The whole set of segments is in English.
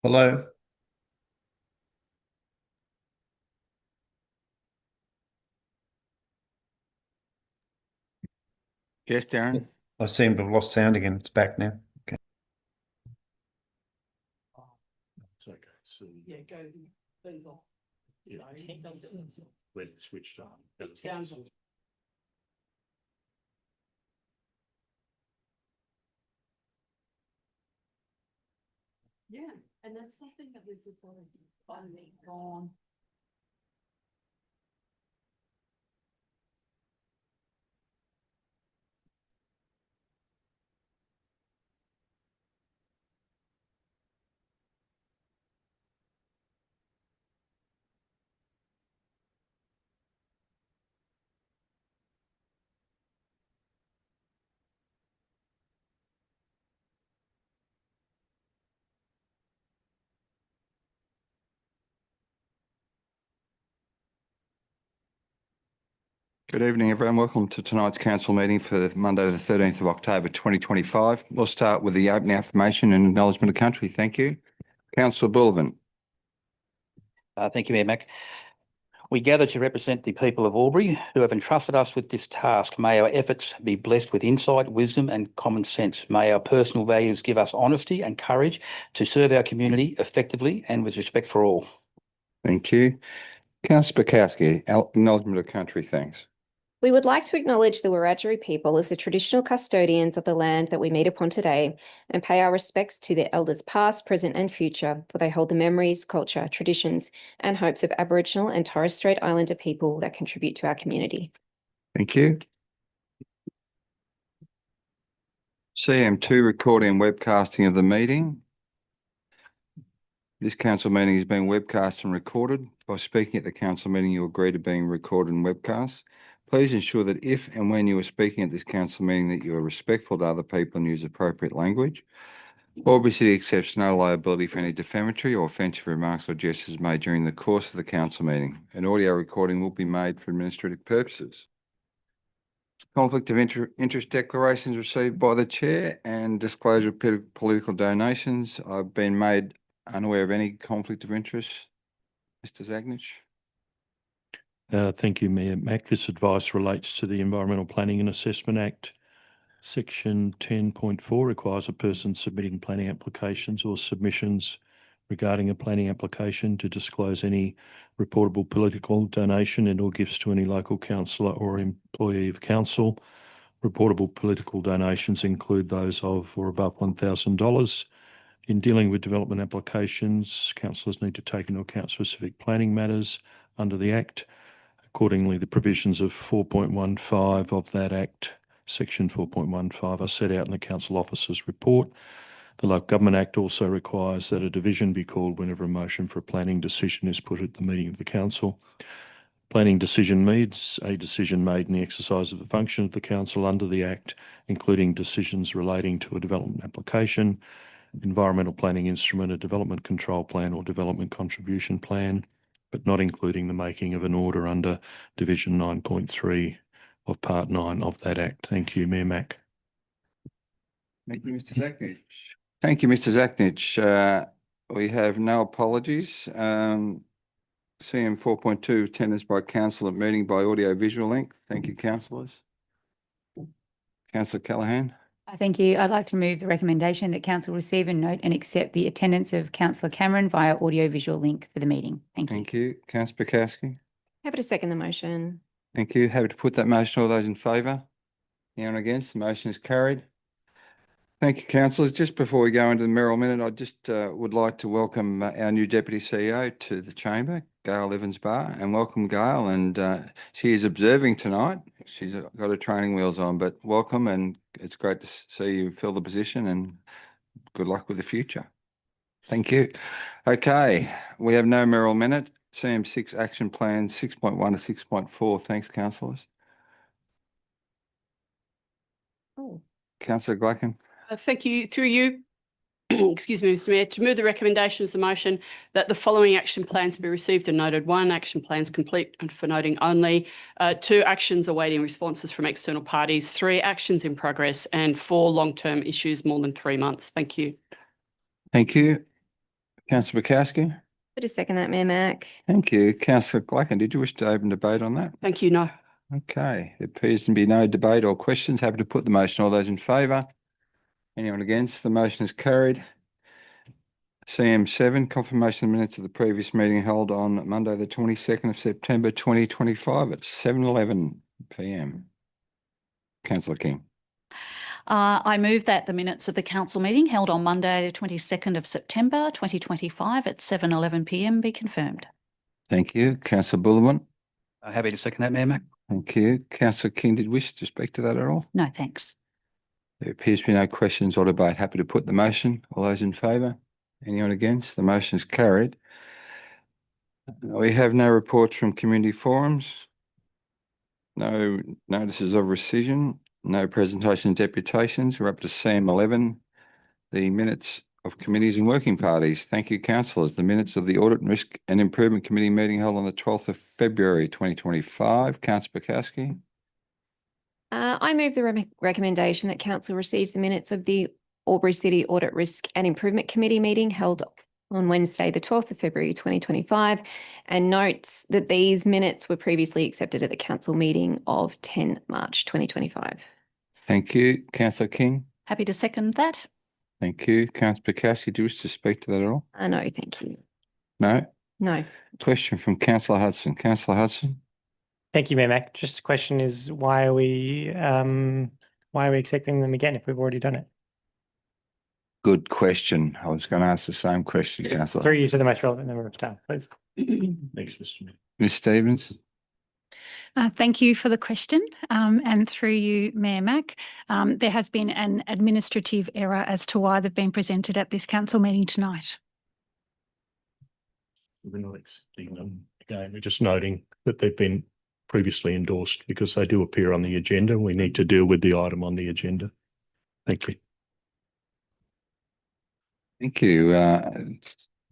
Hello. Yes, Darren. I seem to have lost sound again. It's back now. Okay. It's okay. So Yeah, go, please off. yeah, when it's switched on. It sounds. Yeah, and that's something that we've reported finally gone. Good evening, everyone. Welcome to tonight's council meeting for Monday, the 13th of October, 2025. We'll start with the opening affirmation and acknowledgement of country. Thank you. Councillor Bullivant. Thank you, Mayor Mac. We gather to represent the people of Albury who have entrusted us with this task. May our efforts be blessed with insight, wisdom and common sense. May our personal values give us honesty and courage to serve our community effectively and with respect for all. Thank you. Councillor Bukowski, acknowledgement of country. Thanks. We would like to acknowledge the Wiradjuri people as the traditional custodians of the land that we meet upon today and pay our respects to their elders past, present and future, for they hold the memories, culture, traditions and hopes of Aboriginal and Torres Strait Islander people that contribute to our community. Thank you. CM2 recording and webcasting of the meeting. This council meeting is being webcast and recorded. By speaking at the council meeting, you agree to being recorded and webcast. Please ensure that if and when you are speaking at this council meeting that you are respectful to other people and use appropriate language. Albury City accepts no liability for any defamatory or offensive remarks or gestures made during the course of the council meeting. An audio recording will be made for administrative purposes. Conflict of interest declarations received by the chair and disclosure of political donations. I've been made unaware of any conflict of interest. Mr. Zagnich. Thank you, Mayor Mac. This advice relates to the Environmental Planning and Assessment Act. Section 10.4 requires a person submitting planning applications or submissions regarding a planning application to disclose any reportable political donation and or gifts to any local councillor or employee of council. Reportable political donations include those of or above $1,000. In dealing with development applications, councillors need to take into account specific planning matters under the Act. Accordingly, the provisions of 4.15 of that Act, Section 4.15, are set out in the Council Officer's report. The Local Government Act also requires that a division be called whenever a motion for a planning decision is put at the meeting of the Council. Planning decision means a decision made in the exercise of the function of the Council under the Act, including decisions relating to a development application, environmental planning instrument, a development control plan or development contribution plan, but not including the making of an order under Division 9.3 of Part 9 of that Act. Thank you, Mayor Mac. Thank you, Mr. Zagnich. Thank you, Mr. Zagnich. We have no apologies. CM 4.2, attendance by council at meeting by audio visual link. Thank you, councillors. Councillor Callaghan. Thank you. I'd like to move the recommendation that council receive and note and accept the attendance of Councillor Cameron via audio-visual link for the meeting. Thank you. Thank you. Councillor Bukowski. Happy to second the motion. Thank you. Happy to put that motion. All those in favour? Anyone against? The motion is carried. Thank you, councillors. Just before we go into the Merrill Minute, I just would like to welcome our new Deputy CEO to the chamber, Gail Evans-Barr, and welcome Gail. And she is observing tonight. She's got her training wheels on, but welcome, and it's great to see you fill the position, and good luck with the future. Thank you. Okay, we have no Merrill Minute. CM6 action plan 6.1 to 6.4. Thanks, councillors. Oh. Councillor Glacken. Thank you. Through you, excuse me, Mr. Mayor, to move the recommendation as a motion that the following action plans be received and noted. 1, action plans complete and for noting only. 2, actions awaiting responses from external parties. 3, actions in progress. And 4, long-term issues more than 3 months. Thank you. Thank you. Councillor Bukowski. Happy to second that, Mayor Mac. Thank you. Councillor Glacken, did you wish to open debate on that? Thank you. No. Okay, there appears to be no debate or questions. Happy to put the motion. All those in favour? Anyone against? The motion is carried. CM7, confirmation of minutes of the previous meeting held on Monday, the 22nd of September 2025 at 7:11 p.m. Councillor King. I move that the minutes of the council meeting held on Monday, the 22nd of September 2025 at 7:11 p.m. be confirmed. Thank you. Councillor Bullivant. Happy to second that, Mayor Mac. Thank you. Councillor King, did you wish to speak to that at all? No, thanks. There appears to be no questions or debate. Happy to put the motion. All those in favour? Anyone against? The motion is carried. We have no reports from community forums, no notices of rescission, no presentation of deputations. We're up to CM11, the minutes of committees and working parties. Thank you, councillors. The minutes of the Audit and Risk and Improvement Committee meeting held on the 12th of February 2025. Councillor Bukowski. I move the recommendation that council receives the minutes of the Albury City Audit Risk and Improvement Committee meeting held on Wednesday, the 12th of February 2025, and notes that these minutes were previously accepted at the council meeting of 10 March 2025. Thank you. Councillor King. Happy to second that. Thank you. Councillor Bukowski, do you wish to speak to that at all? No, thank you. No? No. Question from Councillor Hudson. Councillor Hudson. Thank you, Mayor Mac. Just the question is, why are we accepting them again if we've already done it? Good question. I was going to ask the same question, Councillor. Through you to the most relevant member of staff, please. Thanks, Mr. Mayor. Ms Stevens. Thank you for the question. And through you, Mayor Mac, there has been an administrative error as to why they've been presented at this council meeting tonight. We're not accepting them again. We're just noting that they've been previously endorsed because they do appear on the agenda. We need to deal with the item on the agenda. Thank you. Thank you. I'm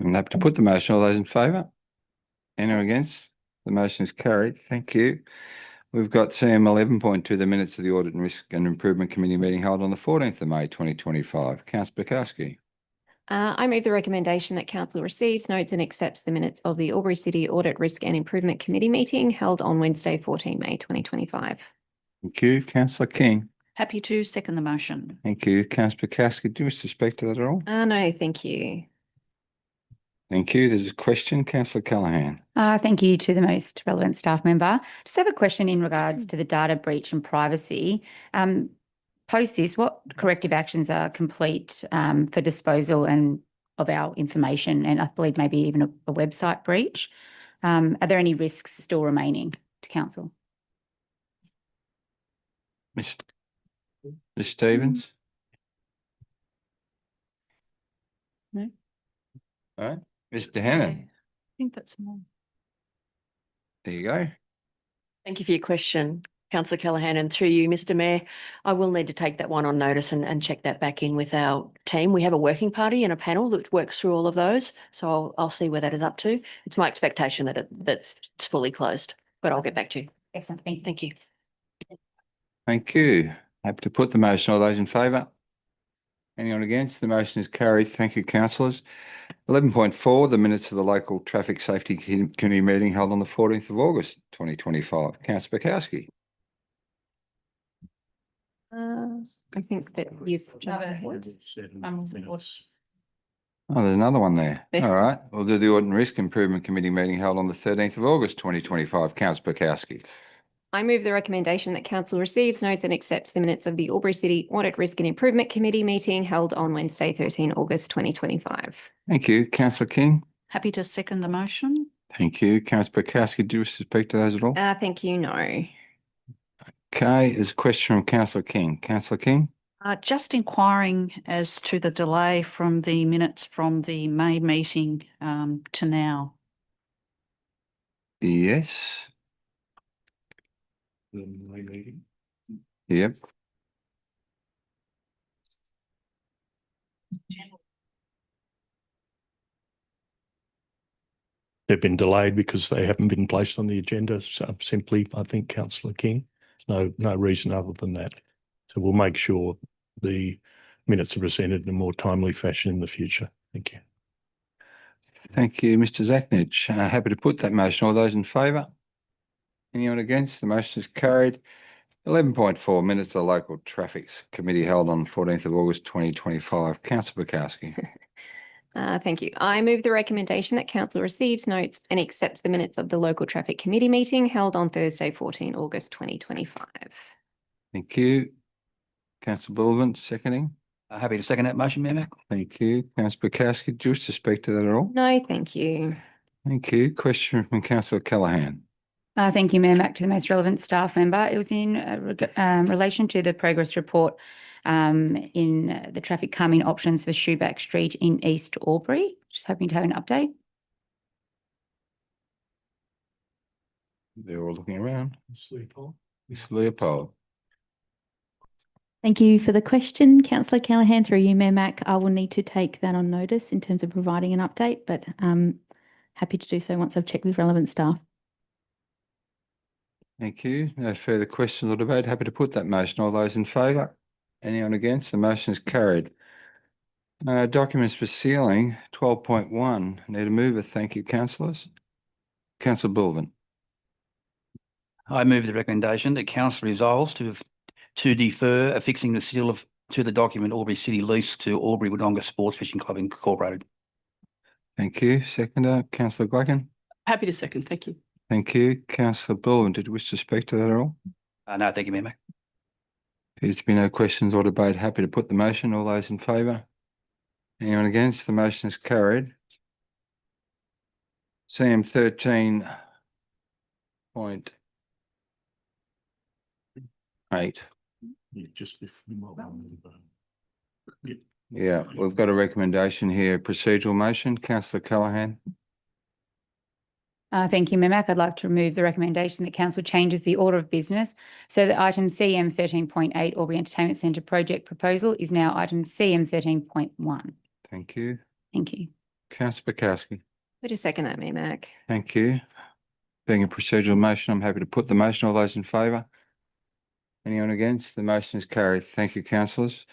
happy to put the motion. All those in favour? Anyone against? The motion is carried. Thank you. We've got CM 11.2, the minutes of the Audit and Risk and Improvement Committee meeting held on the 14th of May 2025. Councillor Bukowski. I move the recommendation that council receives, notes and accepts the minutes of the Albury City Audit Risk and Improvement Committee meeting held on Wednesday, 14 May 2025. Thank you. Councillor King. Happy to second the motion. Thank you. Councillor Bukowski, do you wish to speak to that at all? No, thank you. Thank you. There's a question. Councillor Callaghan. Thank you to the most relevant staff member. Just have a question in regards to the data breach and privacy. Post this, what corrective actions are complete for disposal and of our information, and I believe maybe even a website breach? Are there any risks still remaining to council? Ms Stevens. No. All right. Mr Hannon. I think that's more. There you go. Thank you for your question, Councillor Callaghan, and through you, Mr Mayor, I will need to take that one on notice and check that back in with our team. We have a working party and a panel that works through all of those, so I'll see where that is up to. It's my expectation that it's fully closed, but I'll get back to you. Excellent. Thank you. Thank you. Thank you. Happy to put the motion. All those in favour? Anyone against? The motion is carried. Thank you, councillors. 11.4, the minutes of the Local Traffic Safety Committee meeting held on the 14th of August 2025. Councillor Bukowski. I think that you've. Oh, there's another one there. Yeah. All right. We'll do the Audit and Risk Improvement Committee meeting held on the 13th of August 2025. Councillor Bukowski. I move the recommendation that council receives, notes and accepts the minutes of the Albury City Audit Risk and Improvement Committee meeting held on Wednesday, 13 August 2025. Thank you. Councillor King. Happy to second the motion. Thank you. Councillor Bukowski, do you wish to speak to those at all? Thank you, no. Okay, there's a question from Councillor King. Councillor King? Just inquiring as to the delay from the minutes from the May meeting to now. Yes. Yep. They've been delayed because they haven't been placed on the agenda. So simply, I think, Councillor King. No reason other than that. So we'll make sure the minutes are presented in a more timely fashion in the future. Thank you. Thank you, Mr. Zachnich. Happy to put that motion. All those in favour? Anyone against? The motion is carried. 11.4 minutes of the Local Traffic Committee held on 14th of August 2025. Councillor Bukowski. Thank you. I move the recommendation that council receives, notes and accepts the minutes of the Local Traffic Committee meeting held on Thursday, 14 August 2025. Thank you. Councillor Bullivant, seconding. Happy to second that motion, Mayor Mac. Thank you. Councillor Bukowski, do you wish to speak to that at all? No, thank you. Thank you. Question from Councillor Callaghan. Thank you, Mayor Mac, to the most relevant staff member. It was in relation to the progress report in the traffic calming options for Shoeback Street in East Albury. Just hoping to have an update. They're all looking around. Miss Leopold. Thank you for the question, Councillor Callaghan. Through you, Mayor Mac, I will need to take that on notice in terms of providing an update, but happy to do so once I've checked with relevant staff. Thank you. No further questions or debate. Happy to put that motion. All those in favour? Anyone against? The motion is carried. Documents for sealing, 12.1. Need a mover. Thank you, councillors. Councillor Bullivant. I move the recommendation that council resolves to defer affixing the seal to the document Albury City lease to Albury Wodonga Sports Fishing Club Incorporated. Thank you. Seconder, Councillor Glacken. Happy to second. Thank you. Thank you. Councillor Bullivant, did you wish to speak to that at all? No, thank you, Mayor Mac. Appears to be no questions or debate. Happy to put the motion. All those in favour? Anyone against? The motion is carried. CM 13.8. Yeah, we've got a recommendation here. Procedural motion. Councillor Callaghan. Thank you, Mayor Mac. I'd like to remove the recommendation that council changes the order of business so that item CM 13.8 Albury Entertainment Centre project proposal is now item CM 13.1. Thank you. Thank you. Councillor Bukowski. Would you second that, Mayor Mac? Thank you. Being a procedural motion, I'm happy to put the motion. All those in favour? Anyone against? The motion is carried. Thank you, councillors.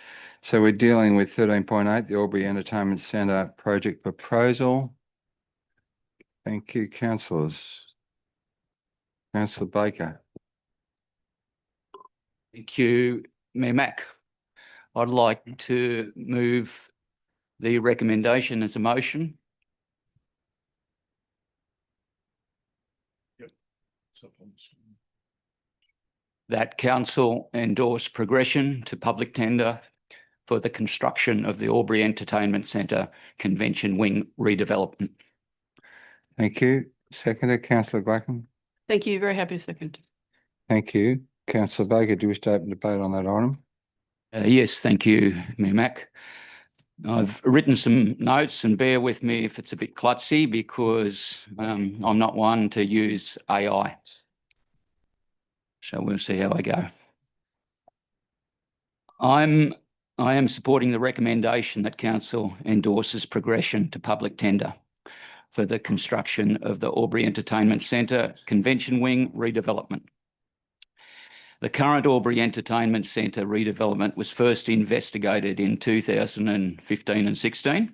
So we're dealing with 13.8, the Albury Entertainment Centre project proposal. Thank you, councillors. Councillor Baker. Thank you, Mayor Mac. I'd like to move the recommendation as a motion. That council endorse progression to public tender for the construction of the Albury Entertainment Centre Convention Wing redevelopment. Thank you. Seconder, Councillor Glacken. Thank you. Very happy to second. Thank you. Councillor Baker, do you wish to open debate on that item? Yes, thank you, Mayor Mac. I've written some notes and bear with me if it's a bit klutzy because I'm not one to use AI. So we'll see how I go. I am supporting the recommendation that council endorses progression to public tender for the construction of the Albury Entertainment Centre Convention Wing redevelopment. The current Albury Entertainment Centre redevelopment was first investigated in 2015 and 16.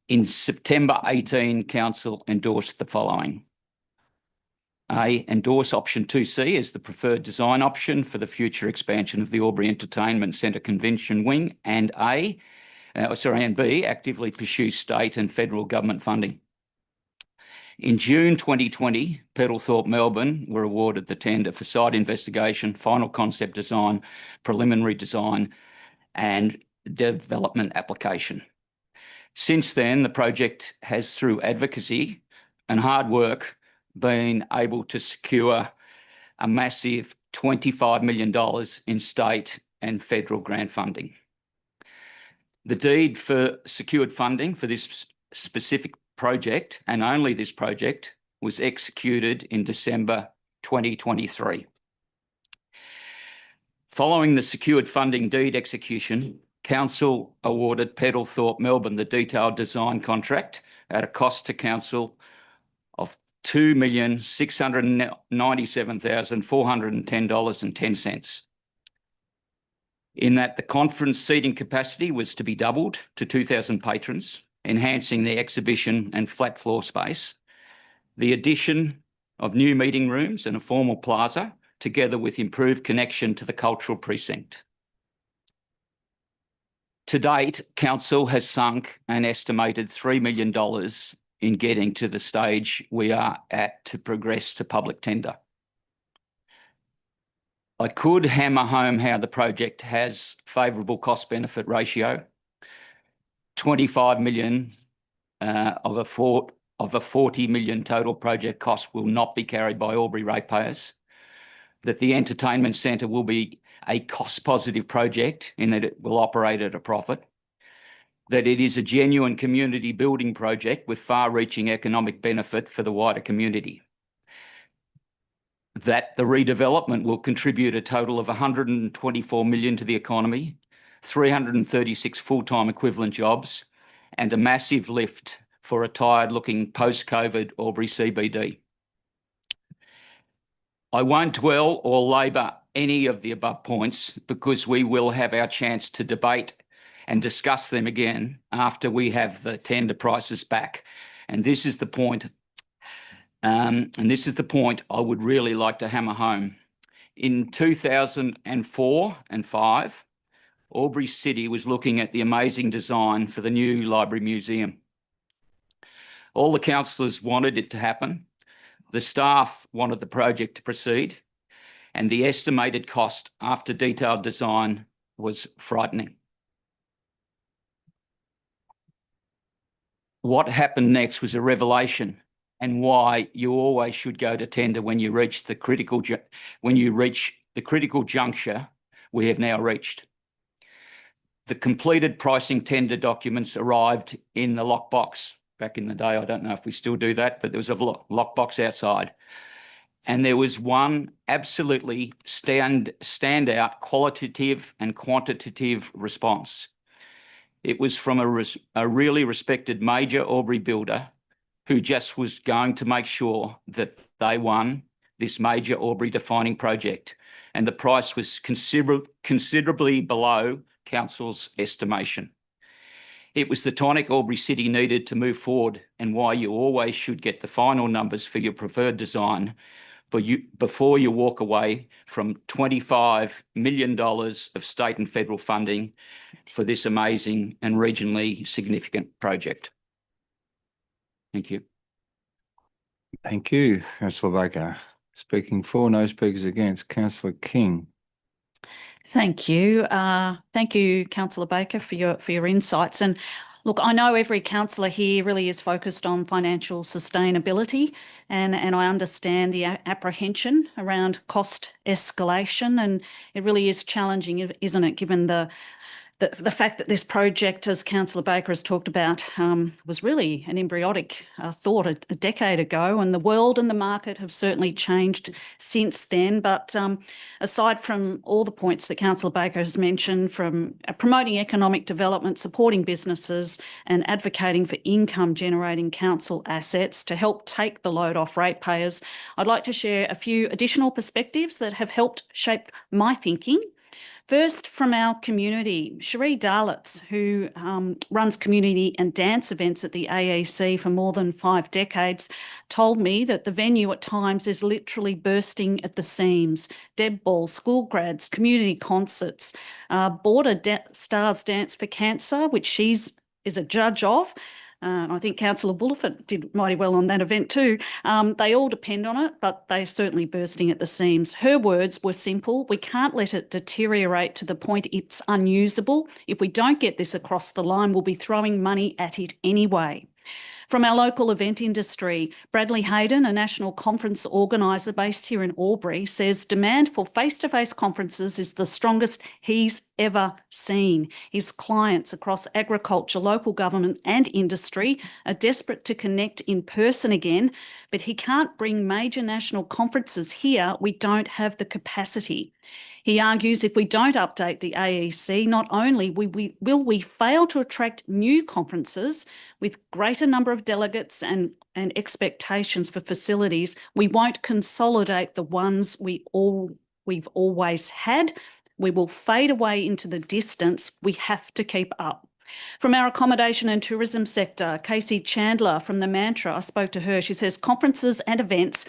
In September 18, council endorsed the following. A, endorse option 2C as the preferred design option for the future expansion of the Albury Entertainment Centre Convention Wing, and B, actively pursue state and federal government funding. In June 2020, Peddlethorpe Melbourne were awarded the tender for site investigation, final concept design, preliminary design and development application. Since then, the project has, through advocacy and hard work, been able to secure a massive $25 million in state and federal grant funding. The deed for secured funding for this specific project, and only this project, was executed in December 2023. Following the secured funding deed execution, council awarded Peddlethorpe Melbourne the detailed design contract at a cost to council of $2,697,410.10. In that the conference seating capacity was to be doubled to 2,000 patrons enhancing the exhibition and flat floor space, the addition of new meeting rooms and a formal plaza, together with improved connection to the cultural precinct. To date, council has sunk an estimated $3 million in getting to the stage we are at to progress to public tender. I could hammer home how the project has favourable cost-benefit ratio. 25 million of a 40 million total project cost will not be carried by Albury ratepayers. That the entertainment centre will be a cost-positive project in that it will operate at a profit. That it is a genuine community building project with far-reaching economic benefit for the wider community. That the redevelopment will contribute a total of 124 million to the economy, 336 full-time equivalent jobs, and a massive lift for a tired-looking post-COVID Albury CBD. I won't dwell or labour any of the above points because we will have our chance to debate and discuss them again after we have the tender prices back. And this is the point. I would really like to hammer home. In 2004 and 5, Albury City was looking at the amazing design for the new Library Museum. All the councillors wanted it to happen. The staff wanted the project to proceed, and the estimated cost after detailed design was frightening. What happened next was a revelation, and why you always should go to tender when you reach the critical juncture we have now reached. The completed pricing tender documents arrived in the lockbox. Back in the day, I don't know if we still do that, but there was a lockbox outside. And there was one absolutely standout qualitative and quantitative response. It was from a really respected major Albury builder who just was going to make sure that they won this major Albury defining project. And the price was considerably below council's estimation. It was the tonic Albury City needed to move forward, and why you always should get the final numbers for your preferred design before you walk away from $25 million of state and federal funding for this amazing and regionally significant project. Thank you. Thank you, Councillor Baker. Speaking for, no speakers against. Councillor King. Thank you. Thank you, Councillor Baker, for your insights. And look, I know every councillor here really is focused on financial sustainability, and I understand the apprehension around cost escalation, and it really is challenging, isn't it, given the fact that this project, as Councillor Baker has talked about, was really an embryonic thought a decade ago, and the world and the market have certainly changed since then. But aside from all the points that Councillor Baker has mentioned, from promoting economic development, supporting businesses, and advocating for income-generating council assets to help take the load off ratepayers, I'd like to share a few additional perspectives that have helped shape my thinking. First, from our community, Cherie Darlitz, who runs community and dance events at the AEC for more than 5 decades, told me that the venue at times is literally bursting at the seams. Deb Ball, school grads, community concerts, Border Stars Dance for Cancer, which is a judge of. I think Councillor Bulliford did mighty well on that event too. They all depend on it, but they're certainly bursting at the seams. Her words were simple: we can't let it deteriorate to the point it's unusable. If we don't get this across the line, we'll be throwing money at it anyway. From our local event industry, Bradley Hayden, a national conference organiser based here in Albury, says demand for face-to-face conferences is the strongest he's ever seen. His clients across agriculture, local government and industry are desperate to connect in person again, but he can't bring major national conferences here. We don't have the capacity. He argues if we don't update the AEC, not only will we fail to attract new conferences with greater number of delegates and expectations for facilities, we won't consolidate the ones we've always had. We will fade away into the distance. We have to keep up. From our accommodation and tourism sector, Casey Chandler from the Mantra, I spoke to her. She says conferences and events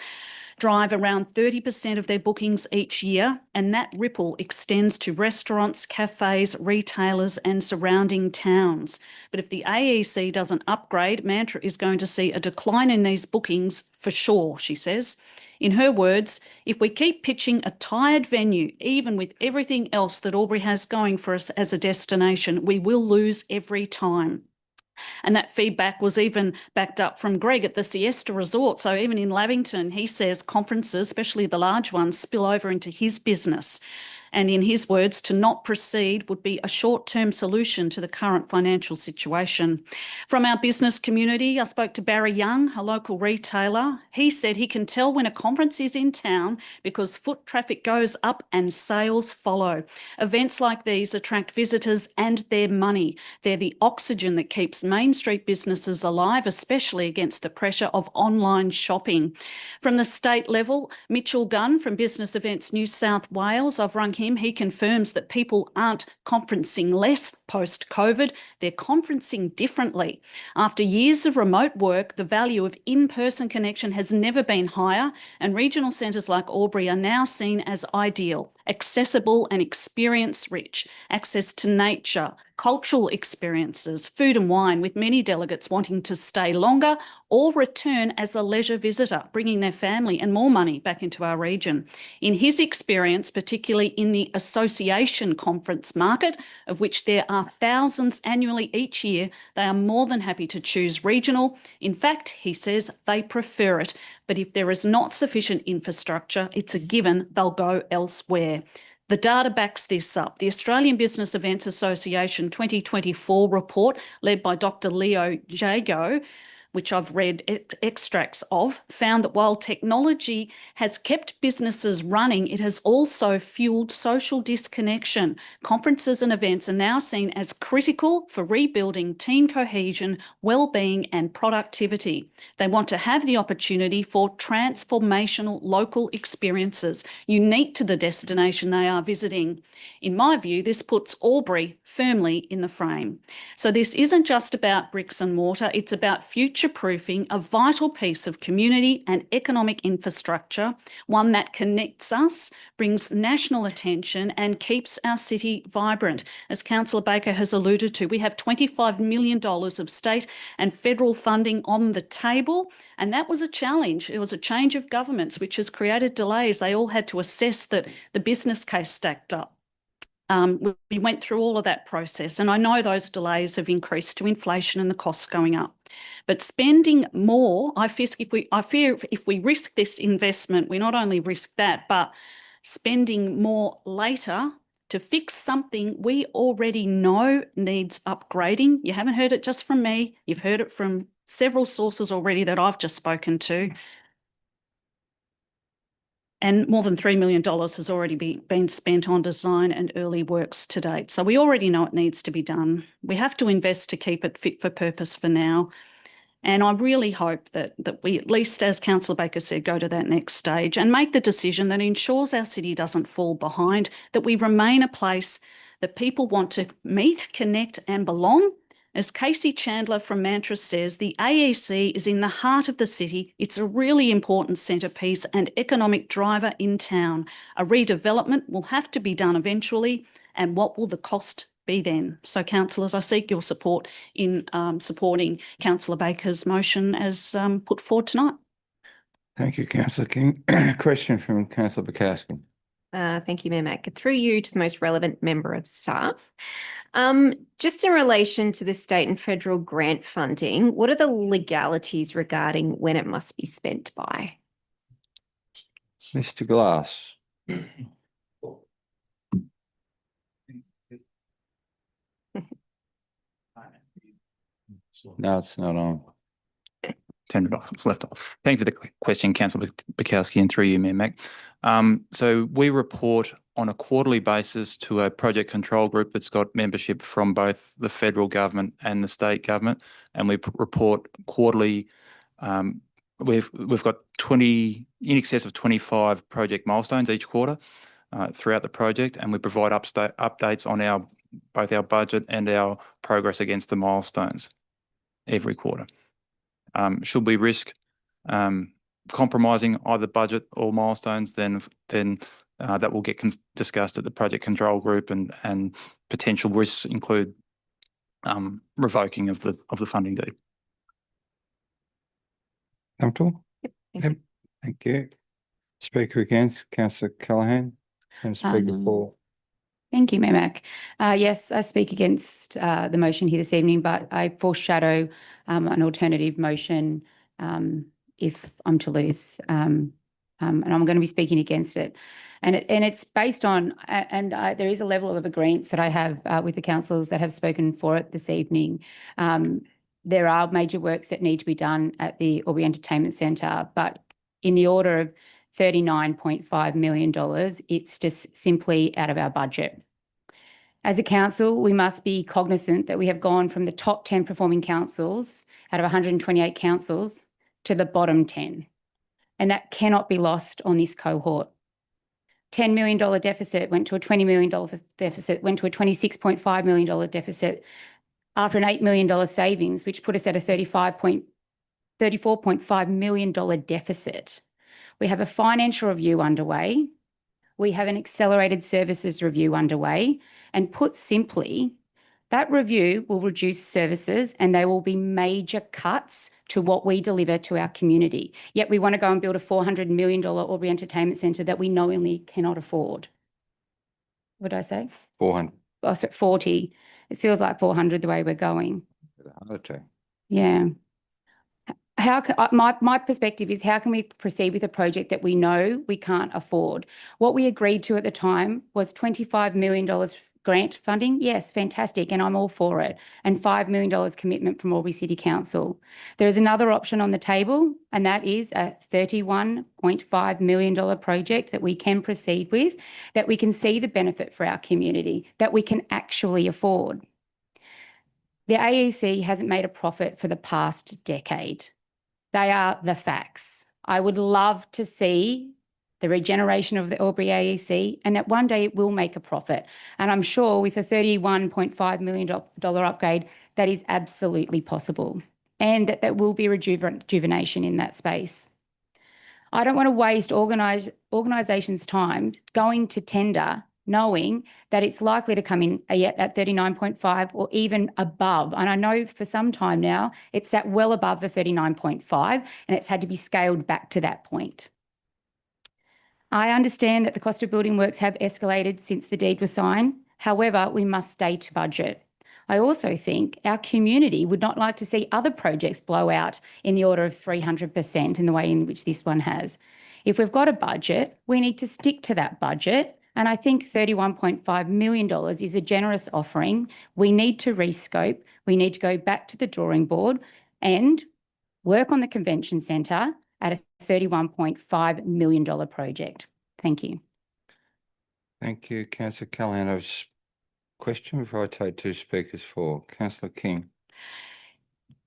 drive around 30% of their bookings each year, and that ripple extends to restaurants, cafes, retailers and surrounding towns. But if the AEC doesn't upgrade, Mantra is going to see a decline in these bookings for sure, she says. In her words, if we keep pitching a tired venue, even with everything else that Albury has going for us as a destination, we will lose every time. And that feedback was even backed up from Greg at the Siesta Resort. So even in Lavington, he says conferences, especially the large ones, spill over into his business. And in his words, to not proceed would be a short-term solution to the current financial situation. From our business community, I spoke to Barry Young, a local retailer. He said he can tell when a conference is in town because foot traffic goes up and sales follow. Events like these attract visitors and their money. They're the oxygen that keeps Main Street businesses alive, especially against the pressure of online shopping. From the state level, Mitchell Gunn from Business Events New South Wales, I've rung him. He confirms that people aren't conferencing less post-COVID, they're conferencing differently. After years of remote work, the value of in-person connection has never been higher, and regional centres like Albury are now seen as ideal, accessible and experience-rich, access to nature, cultural experiences, food and wine, with many delegates wanting to stay longer or return as a leisure visitor, bringing their family and more money back into our region. In his experience, particularly in the association conference market, of which there are thousands annually each year, they are more than happy to choose regional. In fact, he says they prefer it, but if there is not sufficient infrastructure, it's a given they'll go elsewhere. The data backs this up. The Australian Business Events Association 2024 report, led by Dr. Leo Jago, which I've read extracts of, found that while technology has kept businesses running, it has also fueled social disconnection. Conferences and events are now seen as critical for rebuilding team cohesion, well-being and productivity. They want to have the opportunity for transformational local experiences unique to the destination they are visiting. In my view, this puts Albury firmly in the frame. So this isn't just about bricks and mortar, it's about future-proofing a vital piece of community and economic infrastructure, one that connects us, brings national attention and keeps our city vibrant. As Councillor Baker has alluded to, we have $25 million of state and federal funding on the table, and that was a challenge. It was a change of governments which has created delays. They all had to assess that the business case stacked up. We went through all of that process, and I know those delays have increased to inflation and the costs going up. But spending more, I fear if we risk this investment, we not only risk that, but spending more later to fix something we already know needs upgrading. You haven't heard it just from me. You've heard it from several sources already that I've just spoken to. And more than $3 million has already been spent on design and early works to date. So we already know it needs to be done. We have to invest to keep it fit for purpose for now. And I really hope that we, at least as Councillor Baker said, go to that next stage and make the decision that ensures our city doesn't fall behind, that we remain a place that people want to meet, connect and belong. As Casey Chandler from Mantra says, the AEC is in the heart of the city. It's a really important centrepiece and economic driver in town. A redevelopment will have to be done eventually, and what will the cost be then? So, councillors, I seek your support in supporting Councillor Baker's motion as put forward tonight. Thank you, Councillor King. Question from Councillor Bukowski. Thank you, Mayor Mac. Through you to the most relevant member of staff. Just in relation to the state and federal grant funding, what are the legalities regarding when it must be spent by? Mr. Glass. No, it's not on. Turned it off. It's left off. Thank you for the question, Councillor Bukowski, and through you, Mayor Mac. So we report on a quarterly basis to a project control group that's got membership from both the federal government and the state government, and we report quarterly. We've got in excess of 25 project milestones each quarter throughout the project, and we provide updates on our both our budget and our progress against the milestones every quarter. Should we risk compromising either budget or milestones, then that will get discussed at the project control group, and potential risks include revoking of the funding deed. Comfortable? Yep. Thank you. Speaker against, Councillor Callaghan, and speaker for. Thank you, Mayor Mac. Yes, I speak against the motion here this evening, but I foreshadow an alternative motion if I'm to lose, and I'm going to be speaking against it. And it's based on, there is a level of agreement that I have with the councillors that have spoken for it this evening. There are major works that need to be done at the Albury Entertainment Centre, but in the order of $39.5 million, it's just simply out of our budget. As a council, we must be cognizant that we have gone from the top 10 performing councils out of 128 councils to the bottom 10. And that cannot be lost on this cohort. $10 million deficit went to a $20 million deficit, went to a $26.5 million deficit after an $8 million savings, which put us at a $34.5 million deficit. We have a financial review underway. We have an accelerated services review underway. And put simply, that review will reduce services and there will be major cuts to what we deliver to our community. Yet we want to go and build a $400 million Albury Entertainment Centre that we knowingly cannot afford. What did I say? 400. Oh, sorry, 40. It feels like 400 the way we're going. Yeah. How can, my perspective is, how can we proceed with a project that we know we can't afford? What we agreed to at the time was $25 million grant funding. Yes, fantastic, and I'm all for it. And $5 million commitment from Albury City Council. There is another option on the table, and that is a $31.5 million project that we can proceed with, that we can see the benefit for our community, that we can actually afford. The AEC hasn't made a profit for the past decade. They are the facts. I would love to see the regeneration of the Albury AEC, and that one day it will make a profit. And I'm sure with a $31.5 million upgrade, that is absolutely possible, and that will be rejuvenation in that space. I don't want to waste organisations' time going to tender knowing that it's likely to come in at 39.5 or even above. And I know for some time now, it's sat well above the 39.5 and it's had to be scaled back to that point. I understand that the cost of building works have escalated since the deed was signed. However, we must stay to budget. I also think our community would not like to see other projects blow out in the order of 300% in the way in which this one has. If we've got a budget, we need to stick to that budget. And I think $31.5 million is a generous offering. We need to rescope. We need to go back to the drawing board and work on the convention centre at a $31.5 million project. Thank you. Thank you, Councillor Callaghan. I have a question before I take two speakers for. Councillor King.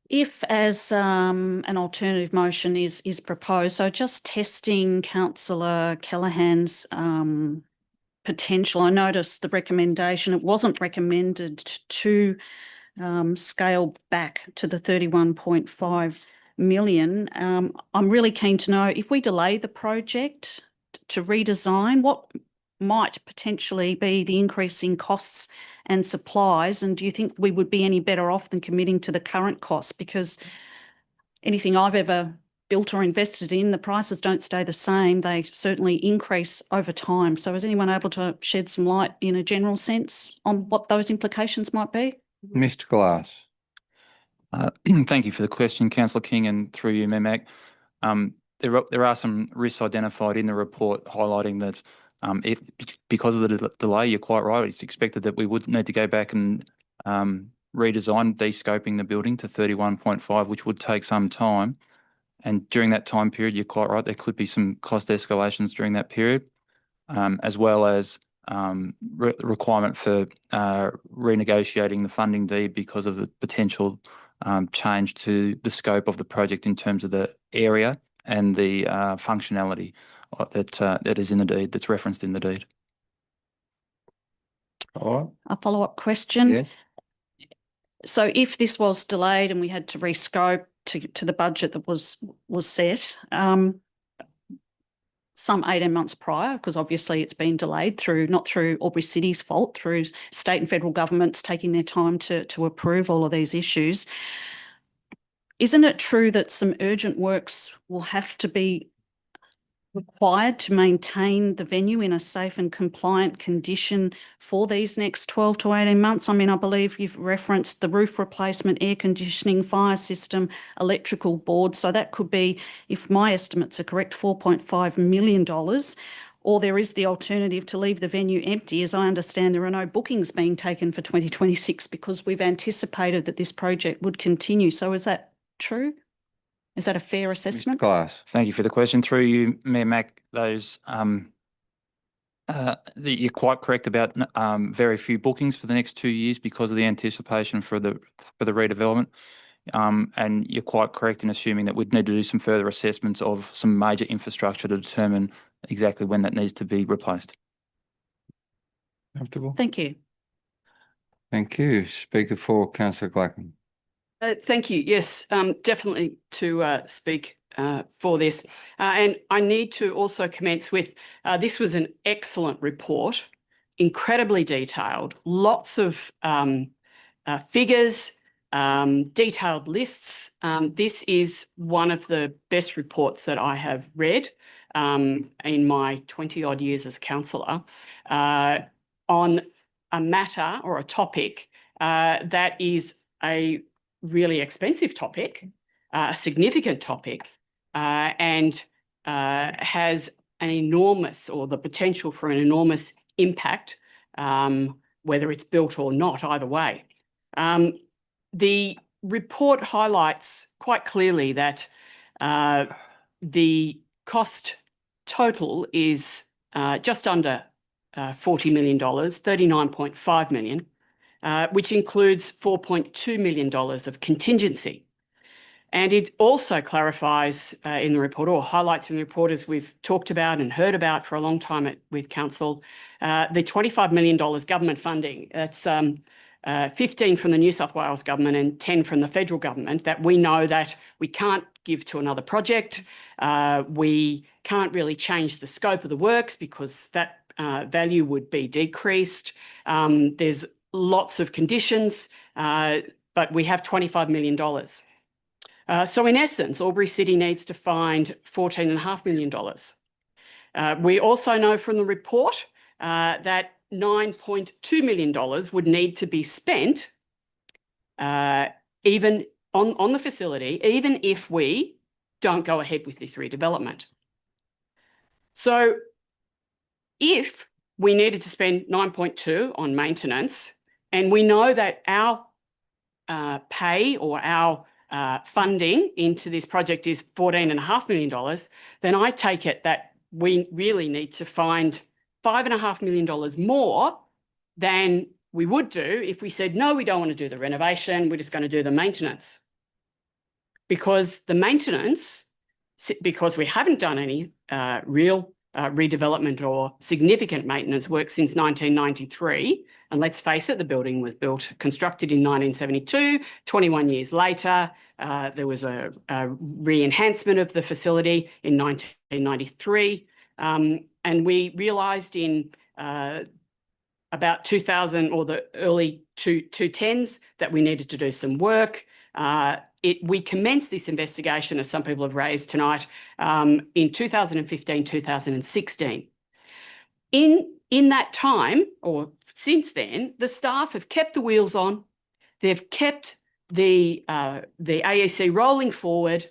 If, as an alternative motion is proposed, so just testing Councillor Callaghan's potential. I noticed the recommendation, it wasn't recommended to scale back to the 31.5 million. I'm really keen to know, if we delay the project to redesign, what might potentially be the increase in costs and supplies, and do you think we would be any better off than committing to the current costs? Because anything I've ever built or invested in, the prices don't stay the same. They certainly increase over time. So is anyone able to shed some light in a general sense on what those implications might be? Mr. Glass. Thank you for the question, Councillor King, and through you, Mayor Mac. There are some risks identified in the report highlighting that because of the delay, you're quite right, it's expected that we would need to go back and redesign, de-scoping the building to 31.5, which would take some time. And during that time period, you're quite right, there could be some cost escalations during that period, as well as requirement for renegotiating the funding deed because of the potential change to the scope of the project in terms of the area and the functionality that is in the deed, that's referenced in the deed. All right. A follow-up question. Yeah. So if this was delayed and we had to rescope to the budget that was set, some 18 months prior, because obviously it's been delayed not through Albury City's fault, through state and federal governments taking their time to approve all of these issues. Isn't it true that some urgent works will have to be required to maintain the venue in a safe and compliant condition for these next 12 to 18 months? I mean, I believe you've referenced the roof replacement, air conditioning, fire system, electrical board. So that could be, if my estimates are correct, $4.5 million. Or there is the alternative to leave the venue empty. As I understand, there are no bookings being taken for 2026 because we've anticipated that this project would continue. So is that true? Is that a fair assessment? Glass. Thank you for the question. Through you, Mayor Mack, you're quite correct about very few bookings for the next 2 years because of the anticipation for the redevelopment. And you're quite correct in assuming that we'd need to do some further assessments of some major infrastructure to determine exactly when that needs to be replaced. Comfortable? Thank you. Thank you. Speaker 4, Councillor Glackman. Thank you. Yes, definitely to speak for this. And I need to also commence with, this was an excellent report, incredibly detailed, lots of figures, detailed lists. This is one of the best reports that I have read in my 20-odd years as a councillor on a matter or a topic that is a really expensive topic, a significant topic, and has an enormous, or the potential for an enormous impact, whether it's built or not, either way. The report highlights quite clearly that the cost total is just under $40 million, $39.5 million, which includes $4.2 million of contingency. And it also clarifies in the report, or highlights in the report, as we've talked about and heard about for a long time with council, the $25 million government funding. That's 15 from the New South Wales government and 10 from the federal government, that we know that we can't give to another project. We can't really change the scope of the works because that value would be decreased. There's lots of conditions, but we have $25 million. So in essence, Albury City needs to find $14.5 million. We also know from the report that $9.2 million would need to be spent even on the facility, even if we don't go ahead with this redevelopment. So if we needed to spend 9.2 on maintenance, and we know that our pay or our funding into this project is $14.5 million, then I take it that we really need to find $5.5 million more than we would do if we said, no, we don't want to do the renovation, we're just going to do the maintenance. Because the maintenance, because we haven't done any real redevelopment or significant maintenance work since 1993, and let's face it, the building was constructed in 1972, 21 years later, there was a re-enhancement of the facility in 1993, and we realised in about 2000 or the early 2010s that we needed to do some work. We commenced this investigation, as some people have raised tonight, in 2015, 2016. In that time, or since then, the staff have kept the wheels on. They've kept the AEC rolling forward,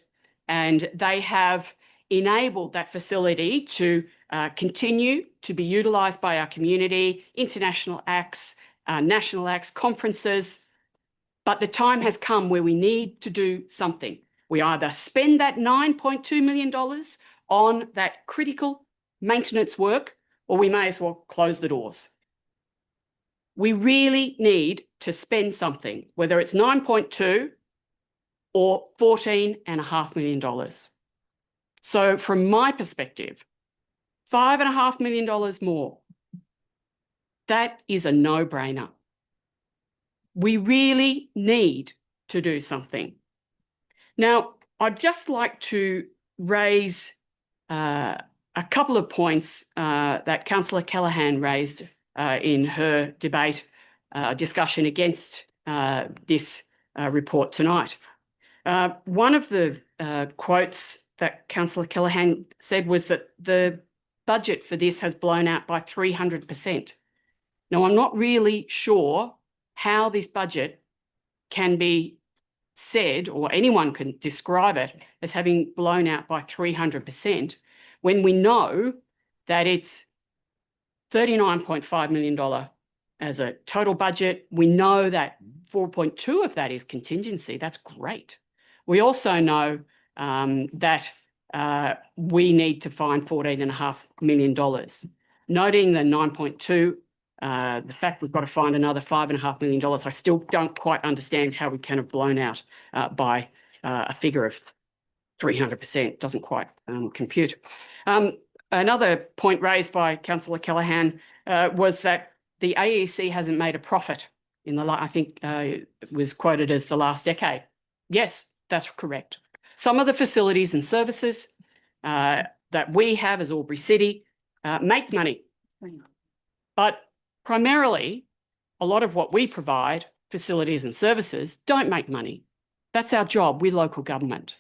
and they have enabled that facility to continue to be utilised by our community, international acts, national acts, conferences. But the time has come where we need to do something. We either spend that $9.2 million on that critical maintenance work, or we may as well close the doors. We really need to spend something, whether it's 9.2 or $14.5 million. So from my perspective, $5.5 million more That is a no-brainer. We really need to do something. Now, I'd just like to raise a couple of points that Councillor Callaghan raised in her debate discussion against this report tonight. One of the quotes that Councillor Callaghan said was that the budget for this has blown out by 300%. Now, I'm not really sure how this budget can be said, or anyone can describe it as having blown out by 300% when we know that it's $39.5 million as a total budget. We know that 4.2 of that is contingency. That's great. We also know that we need to find $14.5 million. Noting the 9.2, the fact we've got to find another $5.5 million, I still don't quite understand how we can have blown out by a figure of 300%. Doesn't quite compute. Another point raised by Councillor Callaghan was that the AEC hasn't made a profit in the I think it was quoted as the last decade. Yes, that's correct. Some of the facilities and services that we have as Albury City make money, but primarily a lot of what we provide, facilities and services, don't make money. That's our job. We're local government.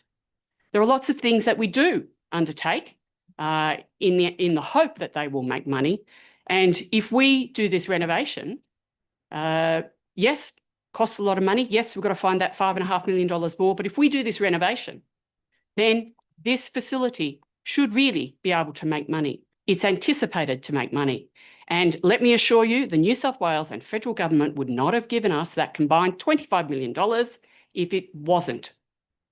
There are lots of things that we do undertake in the hope that they will make money. And if we do this renovation, yes, costs a lot of money. Yes, we've got to find that $5.5 million more. But if we do this renovation, then this facility should really be able to make money. It's anticipated to make money. And let me assure you, the New South Wales and federal government would not have given us that combined $25 million if it wasn't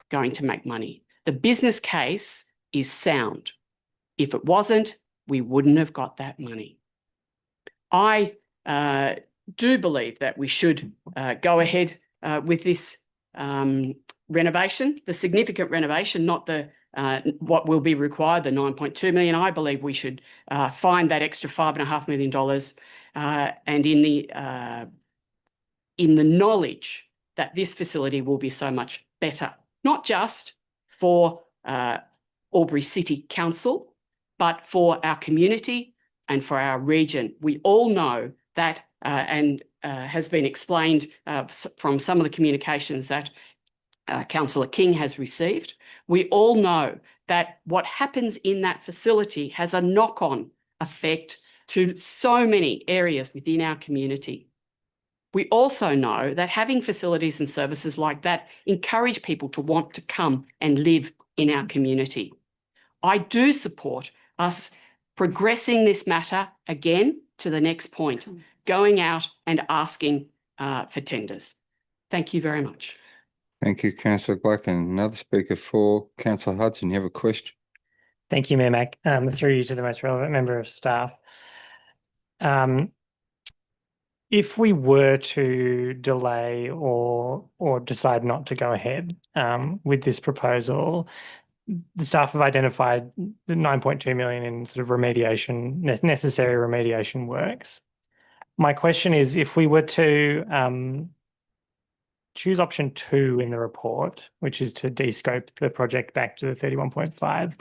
going to make money. The business case is sound. If it wasn't, we wouldn't have got that money. I do believe that we should go ahead with this renovation, the significant renovation, not the what will be required, the 9.2 million. I believe we should find that extra $5.5 million, and in the knowledge that this facility will be so much better, not just for Albury City Council, but for our community and for our region. We all know that, and has been explained from some of the communications that Councillor King has received. We all know that what happens in that facility has a knock-on effect to so many areas within our community. We also know that having facilities and services like that encourage people to want to come and live in our community. I do support us progressing this matter again to the next point, going out and asking for tenders. Thank you very much. Thank you, Councillor Black. And another speaker for Councillor Hudson. You have a question? Thank you, Mayor Mac. Through you to the most relevant member of staff. If we were to delay or decide not to go ahead with this proposal, the staff have identified the 9.2 million in sort of remediation, necessary remediation works. My question is, if we were to choose option 2 in the report, which is to de-scope the project back to the 31.5,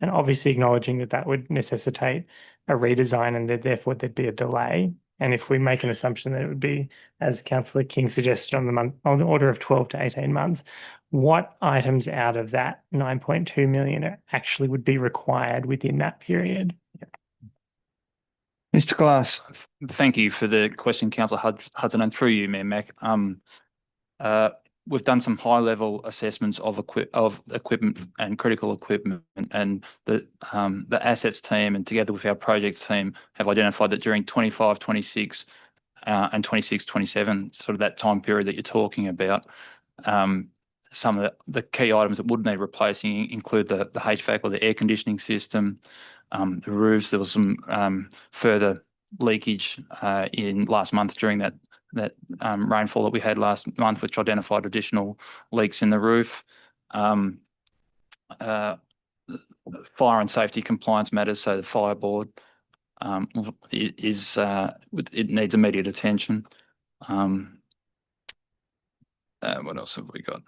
and obviously acknowledging that that would necessitate a redesign and that therefore there'd be a delay. And if we make an assumption that it would be, as Councillor King suggested, on the order of 12 to 18 months, what items out of that 9.2 million actually would be required within that period? Mr. Glass. Thank you for the question, Councillor Hudson, and through you, Mayor Mac. We've done some high-level assessments of equipment and critical equipment, and the assets team, and together with our projects team, have identified that during 25, 26, and 26, 27, sort of that time period that you're talking about, some of the key items that would need replacing include the HVAC or the air conditioning system, the roofs. There was some further leakage in last month during that rainfall that we had last month, which identified additional leaks in the roof. Fire and safety compliance matters, so the fireboard, it needs immediate attention. What else have we got?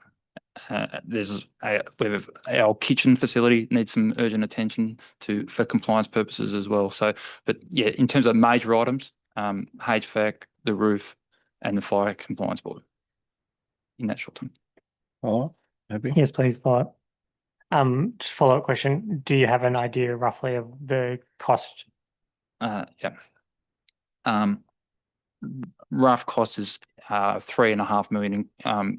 Our kitchen facility needs some urgent attention for compliance purposes as well. So, but yeah, in terms of major items, HVAC, the roof, and the fire compliance board in that short term. Oh, happy? Yes, please, Paul. Just follow-up question. Do you have an idea roughly of the cost? Yeah. Rough cost is 3.5 million.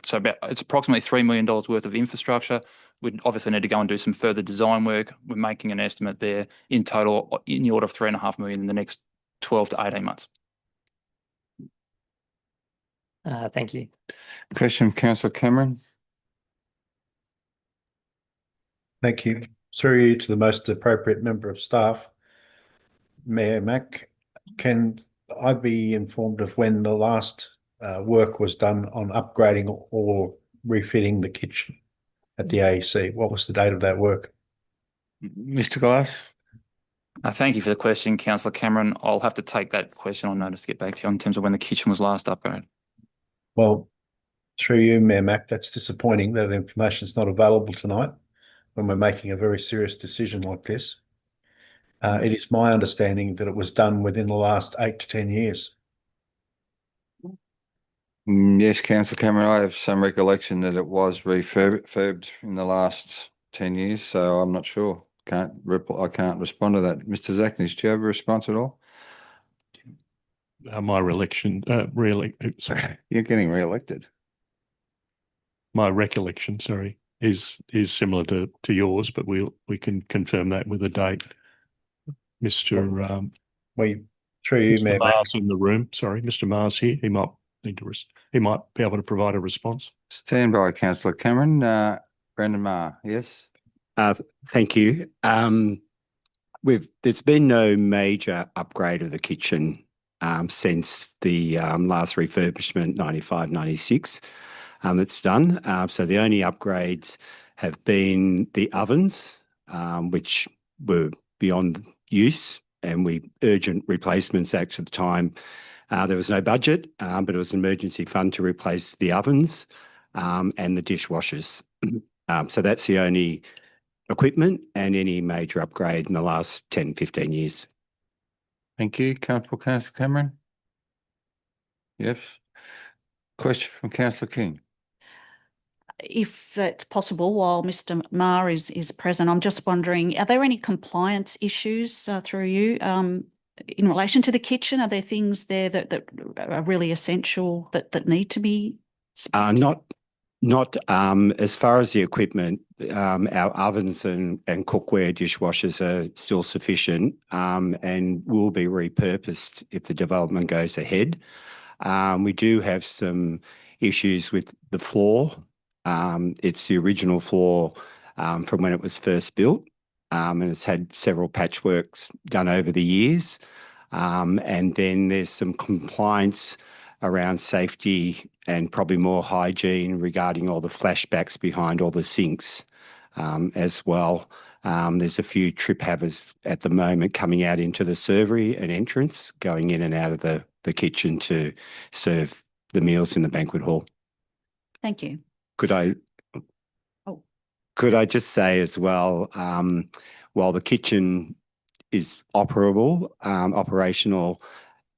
So it's approximately $3 million worth of infrastructure. We'd obviously need to go and do some further design work. We're making an estimate there in total in the order of 3.5 million in the next 12 to 18 months. Thank you. Question from Councillor Cameron. Thank you. Through you to the most appropriate member of staff, Mayor Mack, can I be informed of when the last work was done on upgrading or refitting the kitchen at the AEC? What was the date of that work? Mr. Glass. Thank you for the question, Councillor Cameron. I'll have to take that question on notice to get back to you in terms of when the kitchen was last upgraded. Well, through you, Mayor Mack, that's disappointing that information is not available tonight when we're making a very serious decision like this. It is my understanding that it was done within the last 8 to 10 years. Yes, Councillor Cameron, I have some recollection that it was refurbed in the last 10 years, so I'm not sure. I can't respond to that. Mr. Zackness, do you have a response at all? My sorry. You're getting re-elected. My recollection, sorry, is similar to yours, but we can confirm that with a date. Mr. Through you, Mayor Mack. Mars in the room. Sorry, Mr. Mars here. He might need to. He might be able to provide a response. Stand by, Councillor Cameron. Brendan Marr, yes. Thank you. There's been no major upgrade of the kitchen since the last refurbishment, 95, 96. That's done. So the only upgrades have been the ovens, which were beyond use, and urgent replacements. Actually, at the time, there was no budget, but it was an emergency fund to replace the ovens and the dishwashers. So that's the only equipment and any major upgrade in the last 10, 15 years. Thank you. Comfortable, Councillor Cameron? Yes. Question from Councillor King. If that's possible, while Mr. Marr is present, I'm just wondering, are there any compliance issues through you in relation to the kitchen? Are there things there that are really essential that need to be? Not as far as the equipment. Our ovens and cookware dishwashers are still sufficient and will be repurposed if the development goes ahead. We do have some issues with the floor. It's the original floor from when it was first built, and it's had several patchworks done over the years. And then there's some compliance around safety and probably more hygiene regarding all the flashbacks behind all the sinks as well. There's a few trip hazards at the moment coming out into the servery and entrance, going in and out of the kitchen to serve the meals in the banquet hall. Thank you. Could I just say as well, while the kitchen is operational,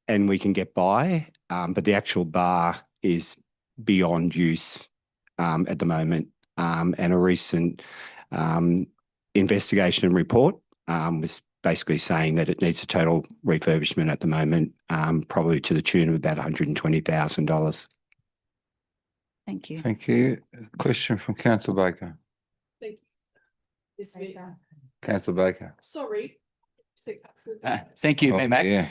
and we can get by, but the actual bar is beyond use at the moment. And a recent investigation and report was basically saying that it needs a total refurbishment at the moment, probably to the tune of about $120,000. Thank you. Thank you. Question from Councillor Baker. Thank you. Councillor Baker. Sorry. Thank you, Oh, Mayor Mack. yeah.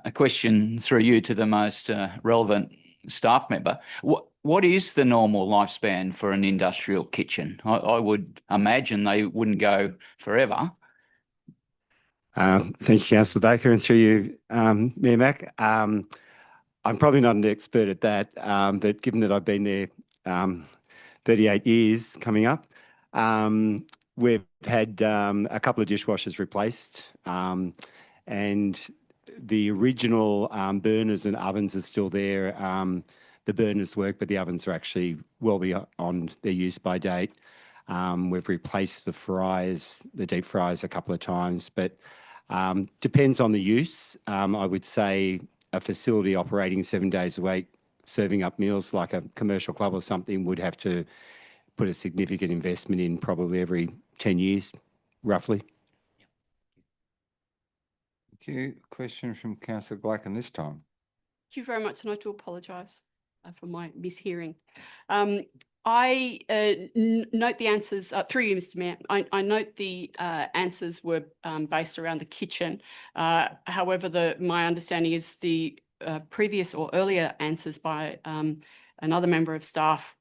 A question through you to the most relevant staff member. What is the normal lifespan for an industrial kitchen? I would imagine they wouldn't go forever. Thank you, Councillor Baker, and through you, Mayor Mack. I'm probably not an expert at that, but given that I've been there 38 years coming up, we've had a couple of dishwashers replaced, and the original burners and ovens are still there. The burners work, but the ovens are actually well beyond their use by date. We've replaced the fryers, the deep fryers, a couple of times, but depends on the use. I would say a facility operating 7 days a week, serving up meals like a commercial club or something, would have to put a significant investment in probably every 10 years, roughly. Thank you. Question from Councillor Blacken this time. Thank you very much, and I do apologise for my mishearing. I note the answers through you, Mr. Mayor. I note the answers were based around the kitchen. However, my understanding is the previous or earlier answers by another member of staff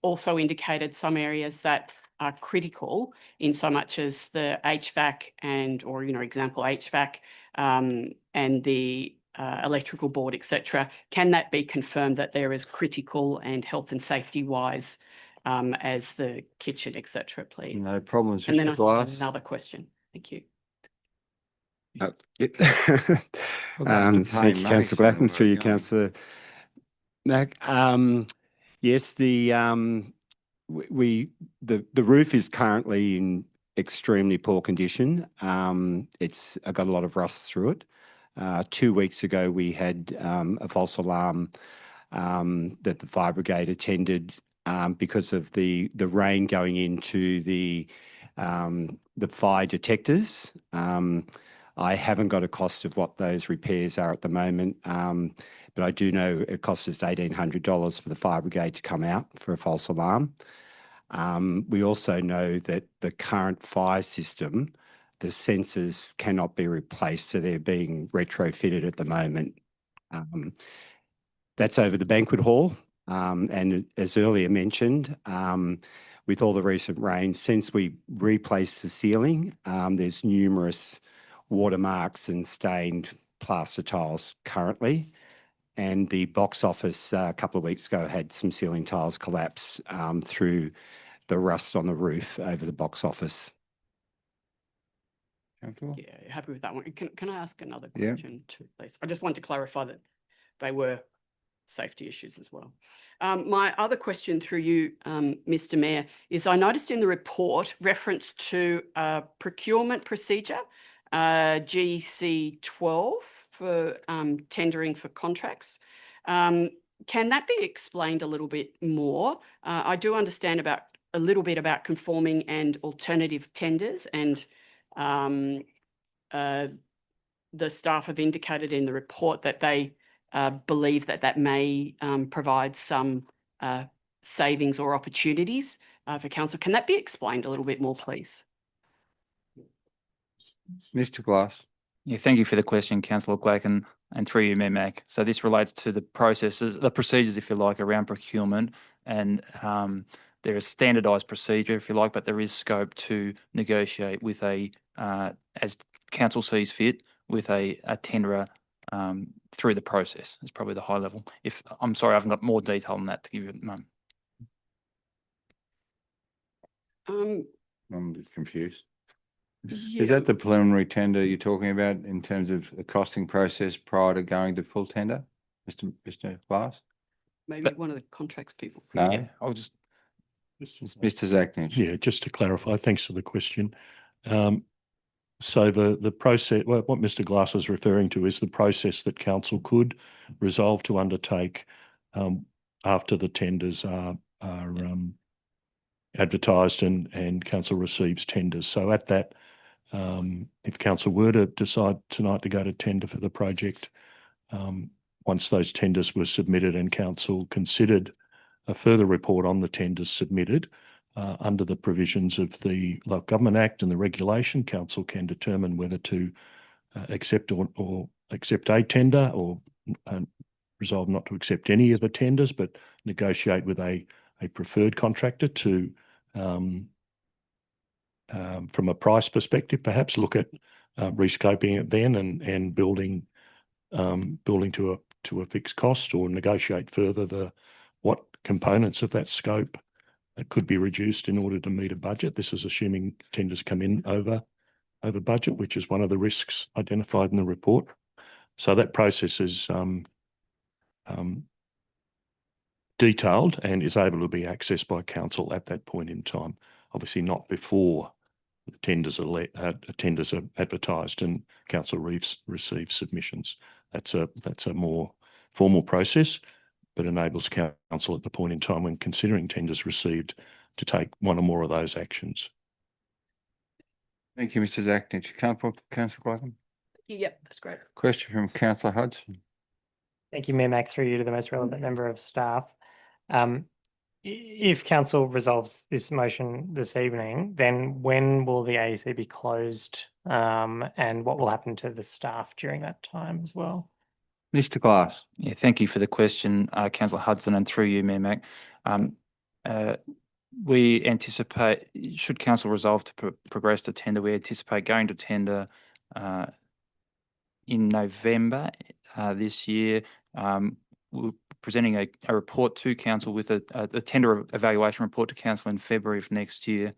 also indicated some areas that are critical in so much as the HVAC or example HVAC and the electrical board, etc. Can that be confirmed that they're as critical and health and safety wise as the kitchen, etc., please? No problems, And then I Mr. Glass. have another question. Thank you. Thank you, Councillor Blacken, through you, Councillor Mack. Yes, the roof is currently in extremely poor condition. It's got a lot of rust through it. 2 weeks ago, we had a false alarm that the fire brigade attended because of the rain going into the fire detectors. I haven't got a cost of what those repairs are at the moment, but I do know it costs us $1,800 for the fire brigade to come out for a false alarm. We also know that the current fire system, the sensors cannot be replaced, so they're being retrofitted at the moment. That's over the banquet hall, and as earlier mentioned, with all the recent rain, since we replaced the ceiling, there's numerous watermarks and stained plaster tiles currently. And the box office a couple of weeks ago had some ceiling tiles collapse through the rust on the roof over the box office. Yeah, happy with that one. Can I ask another Yeah. question too, please? I just want to clarify that they were safety issues as well. My other question through you, Mr. Mayor, is I noticed in the report reference to a procurement procedure, GC12 for tendering for contracts. Can that be explained a little bit more? I do understand a little bit about conforming and alternative tenders, and the staff have indicated in the report that they believe that may provide some savings or opportunities for council. Can that be explained a little bit more, please? Mr. Glass. Yeah, thank you for the question, Councillor Blacken, and through you, Mayor Mack. So this relates to the processes, the procedures, if you like, around procurement, and there is standardised procedure, if you like, but there is scope to negotiate with as council sees fit, with a tenderer through the process. It's probably the high level. I'm sorry, I haven't got more detail on that to give you at the moment. I'm a bit confused. Yeah. Is that the preliminary tender you're talking about in terms of the costing process prior to going to full tender, Mr. Glass? Maybe one of the contracts people. No. Yeah, I'll just. Mr. Zachnich. Yeah, just to clarify, thanks for the question. So the process, what Mr. Glass is referring to is the process that council could resolve to undertake after the tenders are advertised and council receives tenders. So at that, if council were to decide tonight to go to tender for the project, once those tenders were submitted and council considered a further report on the tenders submitted, under the provisions of the Local Government Act and the regulation, council can determine whether to accept or accept a tender, or resolve not to accept any of the tenders, but negotiate with a preferred contractor to, from a price perspective, perhaps look at rescoping it then and building to a fixed cost, or negotiate further what components of that scope could be reduced in order to meet a budget. This is assuming tenders come in over over budget, which is one of the risks identified in the report. So that process is detailed and is able to be accessed by council at that point in time. Obviously not before the tenders are advertised and council receives submissions. That's a more formal process, but enables council at the point in time when considering tenders received to take one or more of those actions. Thank you, Mr. Zachnich. Councillor Gladden. Yep, that's great. Question from Councillor Hudson. Thank you, Mayor Mac, through you to the most relevant member of staff. If council resolves this motion this evening, then when will the AEC be closed, and what will happen to the staff during that time as well? Mr. Glass. Yeah, thank you for the question, Councillor Hudson, and through you, Mayor Mac. We anticipate, should council resolve to progress to tender, we anticipate going to tender in November this year. We're presenting a report to council with a tender evaluation report to council in February of next year,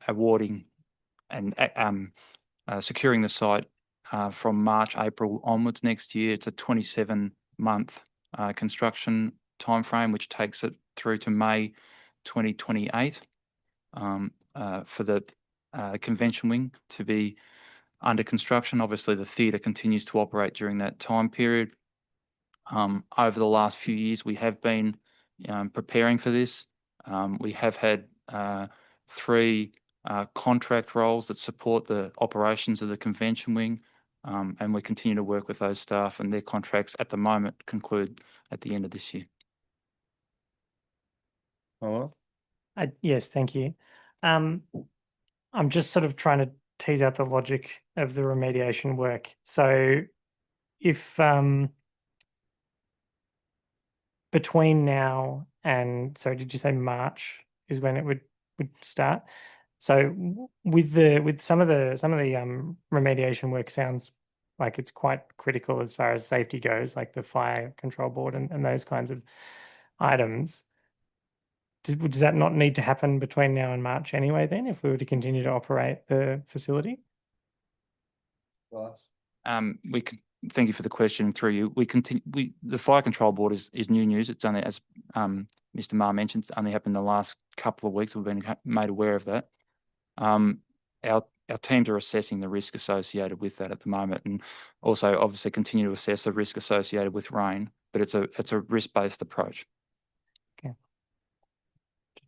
awarding and securing the site from March, April onwards next year. It's a 27-month construction timeframe, which takes it through to May 2028 for the convention wing to be under construction. Obviously, the theatre continues to operate during that time period. Over the last few years, we have been preparing for this. We have had 3 contract roles that support the operations of the convention wing, and we continue to work with those staff, and their contracts at the moment conclude at the end of this year. Hello? Yes, thank you. I'm just sort of trying to tease out the logic of the remediation work. So if between now and, sorry, did you say March is when it would start? So with some of the remediation work sounds like it's quite critical as far as safety goes, like the fire control board and those kinds of items. Does that not need to happen between now and March anyway then, if we were to continue to operate the facility? We could, thank you for the question through you. The fire control board is new news. It's only, as Mr. Ma mentioned, it's only happened in the last couple of weeks. We've been made aware of that. Our teams are assessing the risk associated with that at the moment, and also obviously continue to assess the risk associated with rain, but it's a risk-based approach. Okay.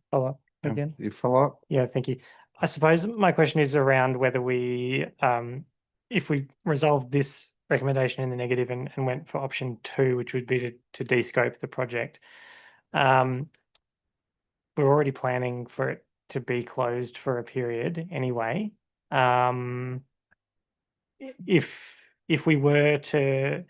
Follow up again? You follow up? Yeah, thank you. I suppose my question is around whether we, if we resolve this recommendation in the negative and went for option 2, which would be to de-scope the project, we're already planning for it to be closed for a period anyway. If we were to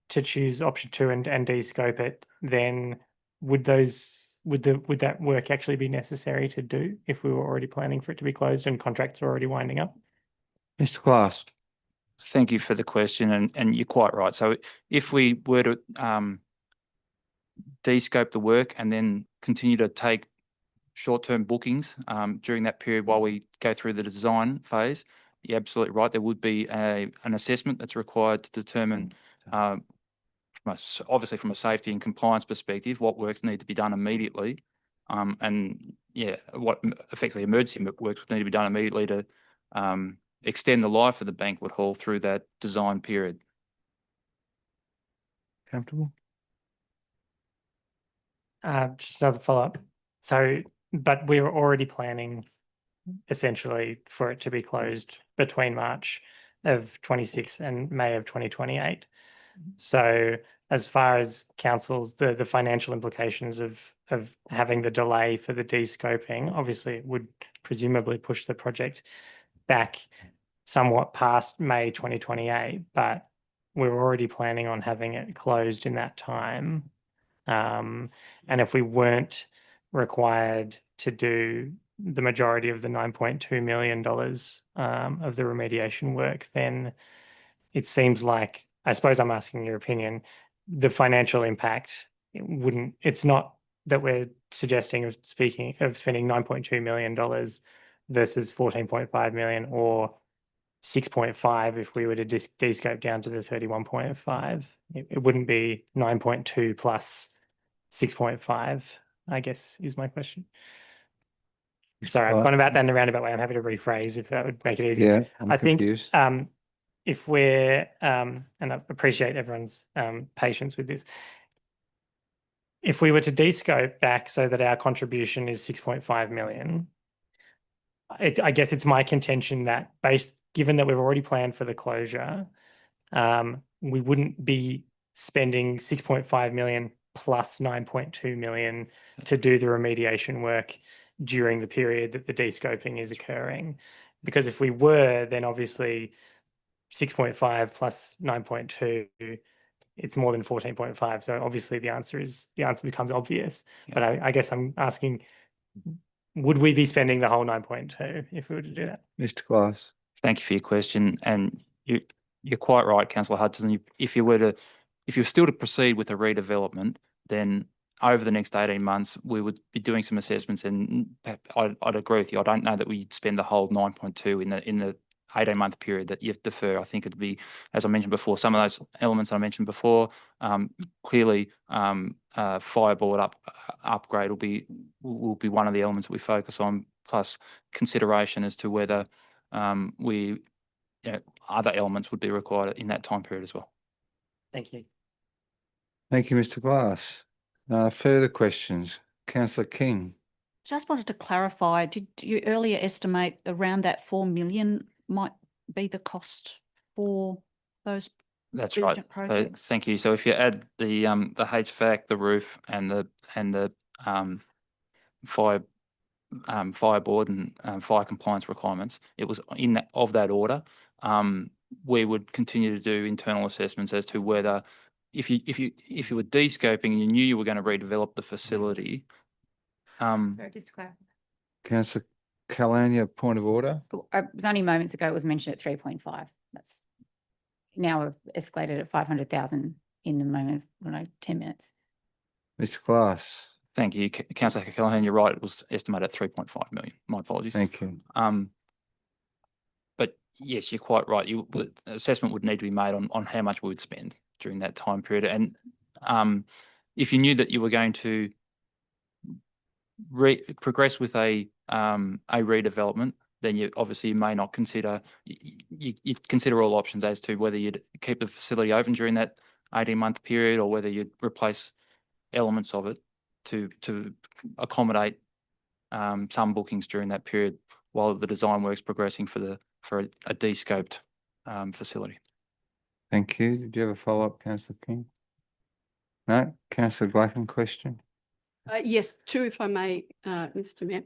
choose option 2 and de-scope it, then would that work actually be necessary to do if we were already planning for it to be closed and contracts are already winding up? Mr. Glass. Thank you for the question, and you're quite right. So if we were to de-scope the work and then continue to take short-term bookings during that period while we go through the design phase, you're absolutely right. There would be an assessment that's required to determine, obviously from a safety and compliance perspective, what works need to be done immediately, and what effectively emergency works would need to be done immediately to extend the life of the banquet hall through that design period. Comfortable? Just another follow-up. So, but we were already planning essentially for it to be closed between March of 26 and May of 2028. So as far as council's, the financial implications of having the delay for the de-scoping, obviously it would presumably push the project back somewhat past May 2028, but we're already planning on having it closed in that time. And if we weren't required to do the majority of the $9.2 million of the remediation work, then it seems like, I suppose I'm asking your opinion, the financial impact, it's not that we're suggesting of spending $9.2 million versus 14.5 million, or 6.5 if we were to descope down to the 31.5. It wouldn't be 9.2 plus 6.5, I guess, is my question. Sorry, I've gone about that in a roundabout way. I'm happy to rephrase if that would make it easier. Yeah, I'm I think confused. if we're, and I appreciate everyone's patience with this, if we were to descope back so that our contribution is 6.5 million, I guess it's my contention that given that we've already planned for the closure, we wouldn't be spending 6.5 million plus 9.2 million to do the remediation work during the period that the descoping is occurring. Because if we were, then obviously 6.5 plus 9.2, it's more than 14.5. So obviously the answer becomes obvious. Yeah. But I guess I'm asking, would we be spending the whole 9.2 if we were to do that? Mr. Glass. Thank you for your question, and you're quite right, Councillor Hudson. If you're still to proceed with a redevelopment, then over the next 18 months, we would be doing some assessments, and I'd agree with you. I don't know that we'd spend the whole 9.2 in the 18-month period that you defer. I think it'd be, as I mentioned before, some of those elements I mentioned before. Clearly, fireboard upgrade will be one of the elements we focus on, plus consideration as to whether other elements would be required in that time period as well. Thank you. Thank you, Mr. Glass. Further questions? Councillor King. Just wanted to clarify, did you earlier estimate around that 4 million might be the cost for those? That's right. urgent So, projects? thank you. So if you add the HVAC, the roof, and the fireboard and fire compliance requirements, it was in that order. We would continue to do internal assessments as to whether, if you were descoping and you knew you were going to redevelop the facility. Sorry, just to clarify. Councillor Callaghan, you have a point of order? It was only moments ago, it was mentioned at 3.5. That's now we've escalated at 500,000 in the moment, 10 minutes. Mr. Glass. Thank you, Councillor Callaghan. You're right. It was estimated at 3.5 million. My apologies. Thank you. But yes, you're quite right. The assessment would need to be made on how much we would spend during that time period. And if you knew that you were going to progress with a redevelopment, then you obviously may not consider, you consider all options as to whether you'd keep the facility open during that 18-month period or whether you'd replace elements of it to accommodate some bookings during that period while the design work's progressing for a descoped facility. Thank you. Did you have a follow-up, Councillor King? No? Councillor Blacken, question? Yes, two, if I may, Mr. Mayor.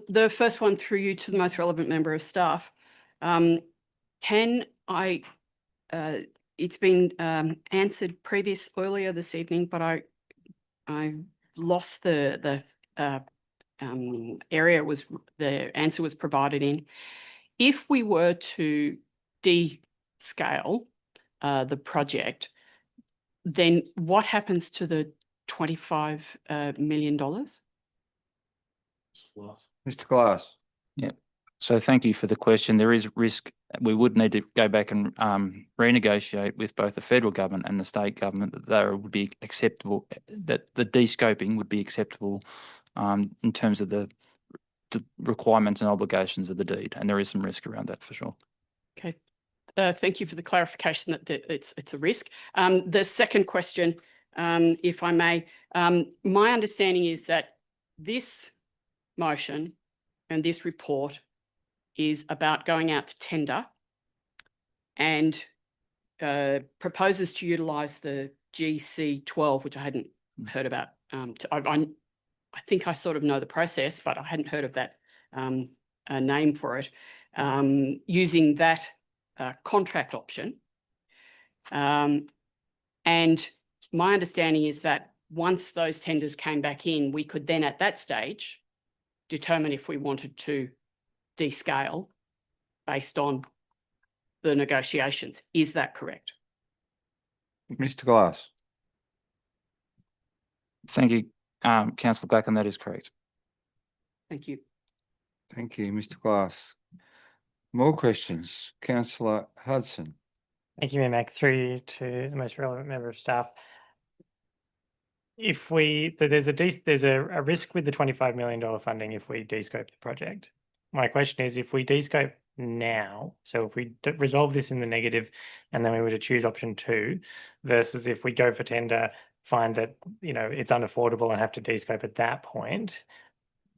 The first one through you to the most relevant member of staff. Can I, it's been answered earlier this evening, but I lost the area the answer was provided in. If we were to descale the project, then what happens to the $25 million? Mr. Glass. Yeah. So thank you for the question. There is risk. We would need to go back and renegotiate with both the federal government and the state government that there would be acceptable, that the descoping would be acceptable in terms of the requirements and obligations of the deed. And there is some risk around that for sure. Okay. Thank you for the clarification that it's a risk. The second question, if I may, my understanding is that this motion and this report is about going out to tender and proposes to utilise the GC12, which I hadn't heard about. I think I sort of know the process, but I hadn't heard of that name for it, using that contract option. And my understanding is that once those tenders came back in, we could then at that stage determine if we wanted to descale based on the negotiations. Is that correct? Mr. Glass. Thank you, Councillor Blacken. That is correct. Thank you. Thank you, Mr. Glass. More questions, councillor Hudson. Thank you, Mayor Mac. Through you to the most relevant member of staff. If there's a risk with the $25 million funding if we descope the project. My question is, if we descope now, so if we resolve this in the negative and then we were to choose option 2 versus if we go for tender, find that, it's unaffordable and have to descope at that point,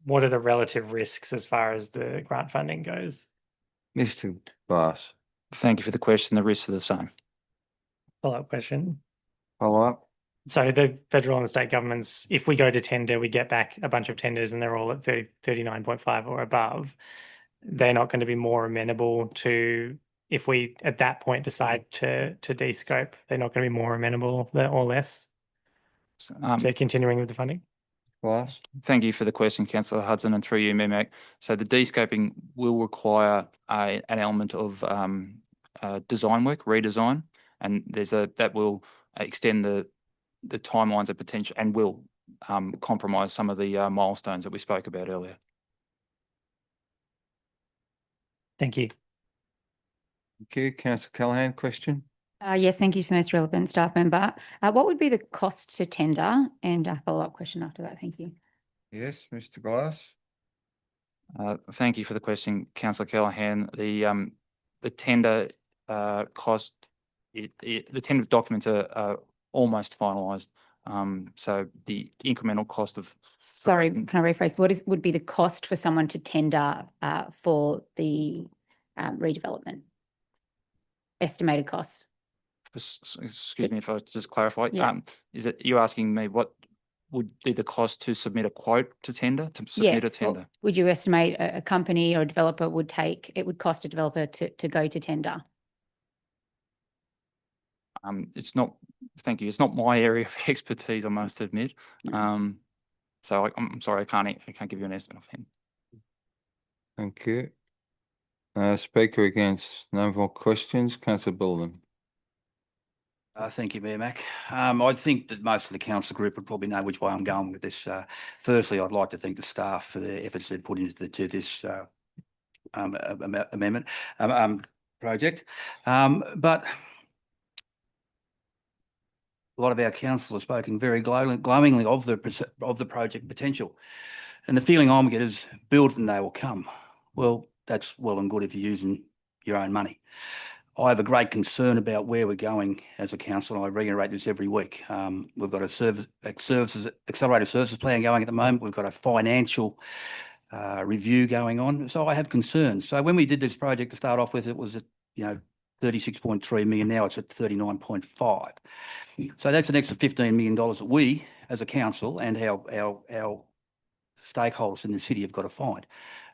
what are the relative risks as far as the grant funding goes? Mr. Glass. Thank you for the question. The risks are the same. Follow-up question. Follow up. So the federal and state governments, if we go to tender, we get back a bunch of tenders and they're all at 39.5 or above. They're not going to be more amenable to, if we at that point decide to descope, they're not going to be more amenable or less to continuing with the funding? Glass. Thank you for the question, councillor Hudson, and through you, Mayor Mac. So the descoping will require an element of design work, redesign, and that will extend the timelines of potential and will compromise some of the milestones that we spoke about earlier. Thank you. Thank you, councillor Callaghan. Question. Yes, thank you to most relevant staff member. What would be the cost to tender? And a follow-up question after that. Thank you. Yes, Mr. Glass. Thank you for the question, councillor Callaghan. The tender cost, the tender documents are almost finalised. So the incremental cost of. Sorry, can I rephrase? What would be the cost for someone to tender for the redevelopment? Estimated costs. Excuse me if I just clarify. Yeah. Is it you asking me what would be the cost to submit a quote to tender, to submit a tender? Would you estimate a company or a developer would cost a developer to go to tender? It's not, thank you. It's not my area of expertise, I must admit. So I'm sorry, I can't give you an estimate of him. Thank you. Speaker against, no more questions. Councillor Bilden. Thank you, Mayor Mac. I think that most of the council group would probably know which way I'm going with this. Firstly, I'd like to thank the staff for the efforts they put into this amendment project. But a lot of our councillors have spoken very glowingly of the project potential, and the feeling I'm getting is build and they will come. Well, that's well and good if you're using your own money. I have a great concern about where we're going as a council, and I reiterate this every week. We've got a accelerated services plan going at the moment. We've got a financial review going on. So I have concerns. So when we did this project to start off with, it was at 36.3 million. Now it's at 39.5. So that's an extra $15 million that we, as a council, and our stakeholders in the city have got to find.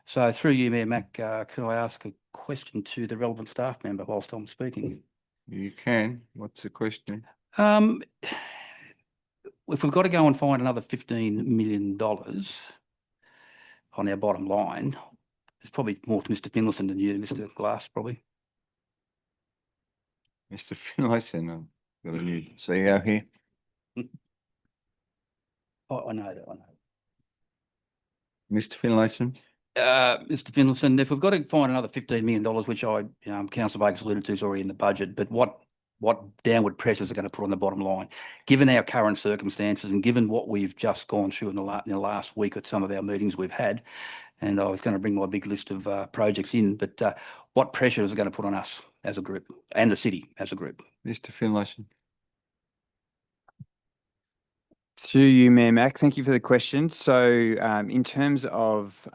So through you, Mayor Mac, can I ask a question to the relevant staff member whilst I'm speaking? You can. What's the question? If we've got to go and find another $15 million on our bottom line, it's probably more to Mr. Finlayson than you, Mr. Glass, probably. Mr. Finlayson, I've got a new CEO here. I know that. Mr. Finlayson. Mr. Finlayson, if we've got to find another $15 million, which Councillor Baker's alluded to is already in the budget, but what downward pressures are going to put on the bottom line, given our current circumstances and given what we've just gone through in the last week at some of our meetings we've had, and I was going to bring my big list of projects in, but what pressure is it going to put on us as a group and the city as a group? Mr. Finlayson. Through you, Mayor Mac, thank you for the question. So in terms of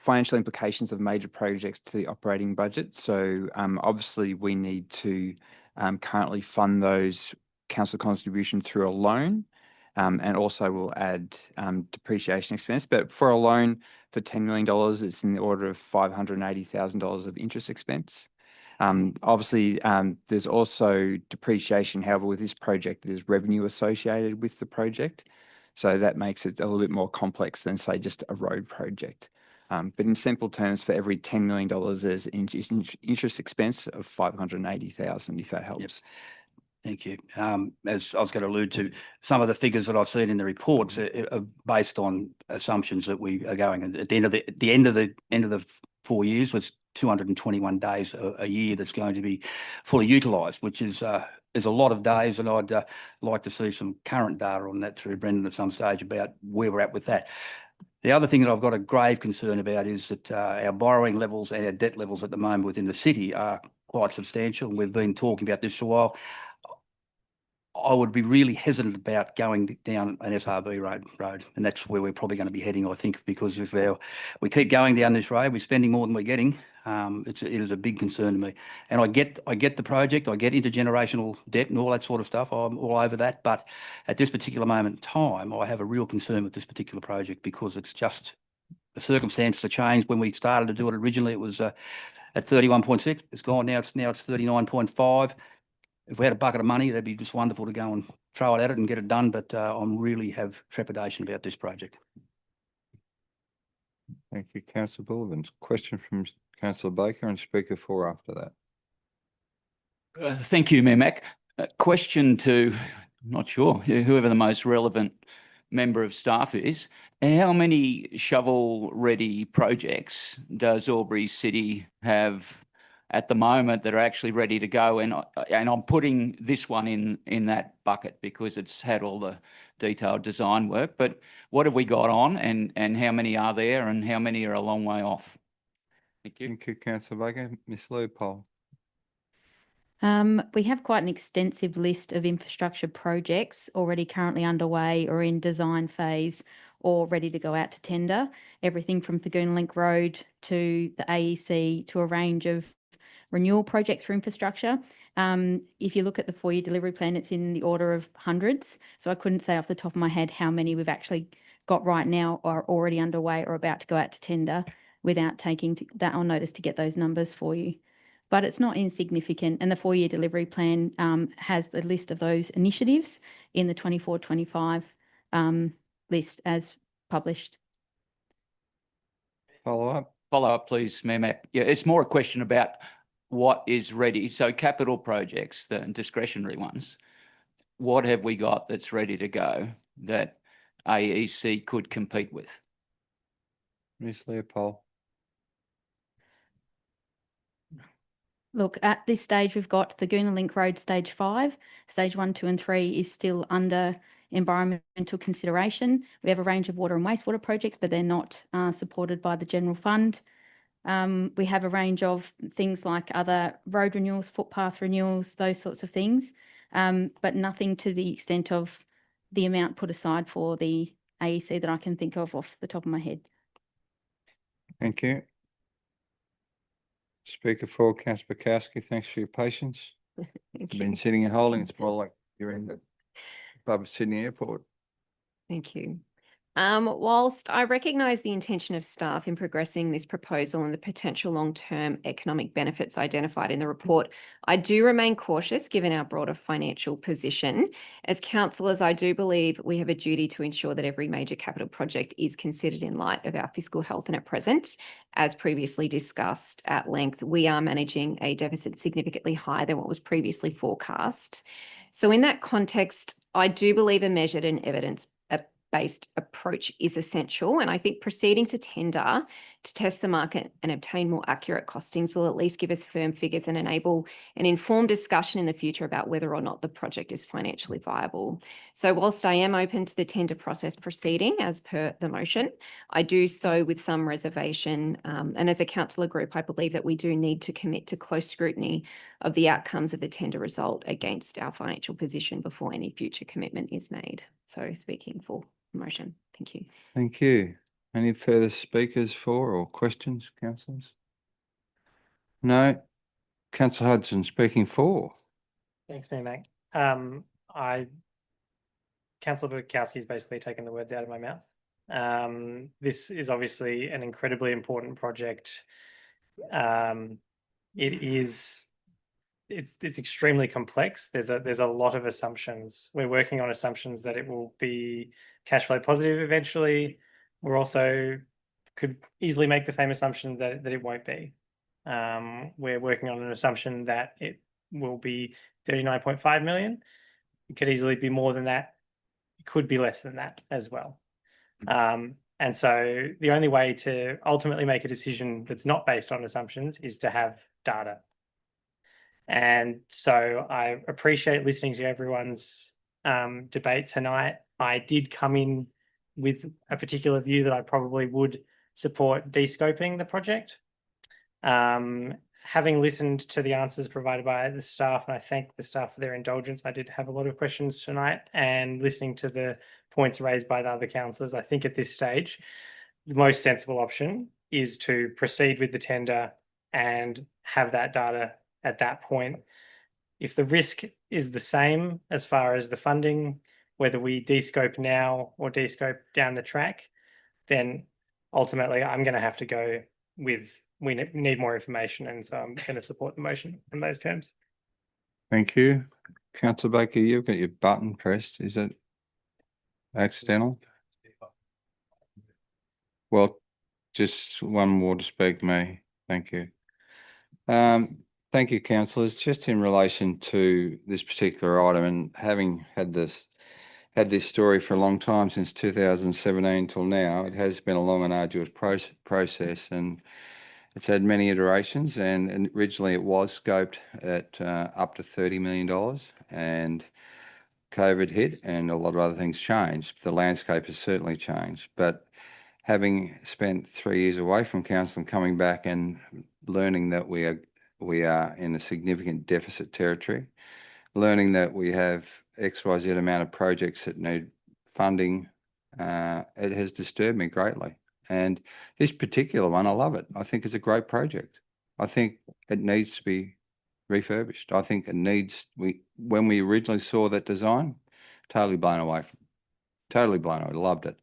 financial implications of major projects to the operating budget, so obviously we need to currently fund those council contribution through a loan, and also we'll add depreciation expense. But for a loan for $10 million, it's in the order of $580,000 of interest expense. Obviously, there's also depreciation. However, with this project, there's revenue associated with the project. So that makes it a little bit more complex than, say, just a road project. But in simple terms, for every $10 million, there's interest expense of $580,000, if that helps. Thank you. As I was going to allude to, some of the figures that I've seen in the reports are based on assumptions that we are going. And at the end of the 4 years was 221 days a year that's going to be fully utilised, which is a lot of days. And I'd like to see some current data on that through Brendan at some stage about where we're at with that. The other thing that I've got a grave concern about is that our borrowing levels and our debt levels at the moment within the city are quite substantial. And we've been talking about this for a while. I would be really hesitant about going down an SRV road, and that's where we're probably going to be heading, I think, because if we keep going down this road, we're spending more than we're getting. It is a big concern to me, and I get the project, I get intergenerational debt and all that sort of stuff. I'm all over that, but at this particular moment in time, I have a real concern with this particular project because it's just the circumstances have changed. When we started to do it originally, it was at 31.6. It's gone now. It's 39.5. If we had a bucket of money, that'd be just wonderful to go and throw it at it and get it done. But I really have trepidation about this project. Thank you, Councillor Bullivant. Question from Councillor Baker and Speaker 4 after that. Thank you, Mayor Mac. Question to, I'm not sure, whoever the most relevant member of staff is. How many shovel-ready projects does Albury City have at the moment that are actually ready to go? And I'm putting this one in that bucket because it's had all the detailed design work. But what have we got on, and how many are there, and how many are a long way off? Thank you. Thank you, Councillor Baker. Ms. Leopold. We have quite an extensive list of infrastructure projects already currently underway or in design phase or ready to go out to tender. Everything from Thagoona Link Road to the AEC to a range of renewal projects for infrastructure. If you look at the 4-year delivery plan, it's in the order of hundreds. So I couldn't say off the top of my head how many we've actually got right now or already underway or about to go out to tender without taking that on notice to get those numbers for you. But it's not insignificant. And the 4-year delivery plan has the list of those initiatives in the 24-25 list as published. Follow up. Follow up, please, Mayor Mac. Yeah, it's more a question about what is ready. So capital projects, the discretionary ones, what have we got that's ready to go that AEC could compete with? Ms. Leopold. Look, at this stage, we've got the Thagoona Link Road Stage 5. Stage 1, 2 and 3 is still under environmental consideration. We have a range of water and wastewater projects, but they're not supported by the general fund. We have a range of things like other road renewals, footpath renewals, those sorts of things, but nothing to the extent of the amount put aside for the AEC that I can think of off the top of my head. Thank you. Speaker 4, Councillor Bukowski, thanks for your patience. Thank You've been sitting and holding. It's more like you're in the above Sydney Airport. Thank you. Whilst I recognise the intention of staff in progressing this proposal and the potential long-term economic benefits identified in the report, I do remain cautious given our broader financial position. As councillors, I do believe we have a duty to ensure that every major capital project is considered in light of our fiscal health, and at present, as previously discussed at length, we are managing a deficit significantly higher than what was previously forecast. So in that context, I do believe a measured and evidence-based approach is essential. And I think proceeding to tender to test the market and obtain more accurate costings will at least give us firm figures and enable an informed discussion in the future about whether or not the project is financially viable. So whilst I am open to the tender process proceeding as per the motion, I do so with some reservation. And as a councillor group, I believe that we do need to commit to close scrutiny of the outcomes of the tender result against our financial position before any future commitment is made. So speaking for the motion. Thank you. Thank you. Any further speakers for or questions, councillors? No. Councillor Hudson speaking for. Thanks, Mayor Mac. Councillor Bukowski has basically taken the words out of my mouth. This is obviously an incredibly important project. It's extremely complex. There's a lot of assumptions. We're working on assumptions that it will be cash flow positive eventually. We're also could easily make the same assumption that it won't be. We're working on an assumption that will be 39.5 million. It could easily be more than that. It could be less than that as well. And so the only way to ultimately make a decision that's not based on assumptions is to have data. And so I appreciate listening to everyone's debate tonight. I did come in with a particular view that I probably would support de-scoping the project. Having listened to the answers provided by the staff, and I thank the staff for their indulgence, I did have a lot of questions tonight, and listening to the points raised by the other councillors, I think at this stage, the most sensible option is to proceed with the tender and have that data at that point. If the risk is the same as far as the funding, whether we de-scope now or de-scope down the track, then ultimately I'm going to have to go with we need more information, and so I'm going to support the motion in those terms. Thank you. Councillor Baker, you've got your button pressed. Is it accidental? Well, just one more to speak, me. Thank you. Thank you, councillors. Just in relation to this particular item, and having had this story for a long time, since 2017 till now, it has been a long and arduous process, and it's had many iterations. And originally it was scoped at up to $30 million, and COVID hit and a lot of other things changed. The landscape has certainly changed, but having spent 3 years away from council and coming back and learning that we are in a significant deficit territory, learning that we have XYZ amount of projects that need funding, it has disturbed me greatly. And this particular one, I love it. I think it's a great project. I think it needs to be refurbished. I think it needs, when we originally saw that design, totally blown away. Totally blown away, loved it.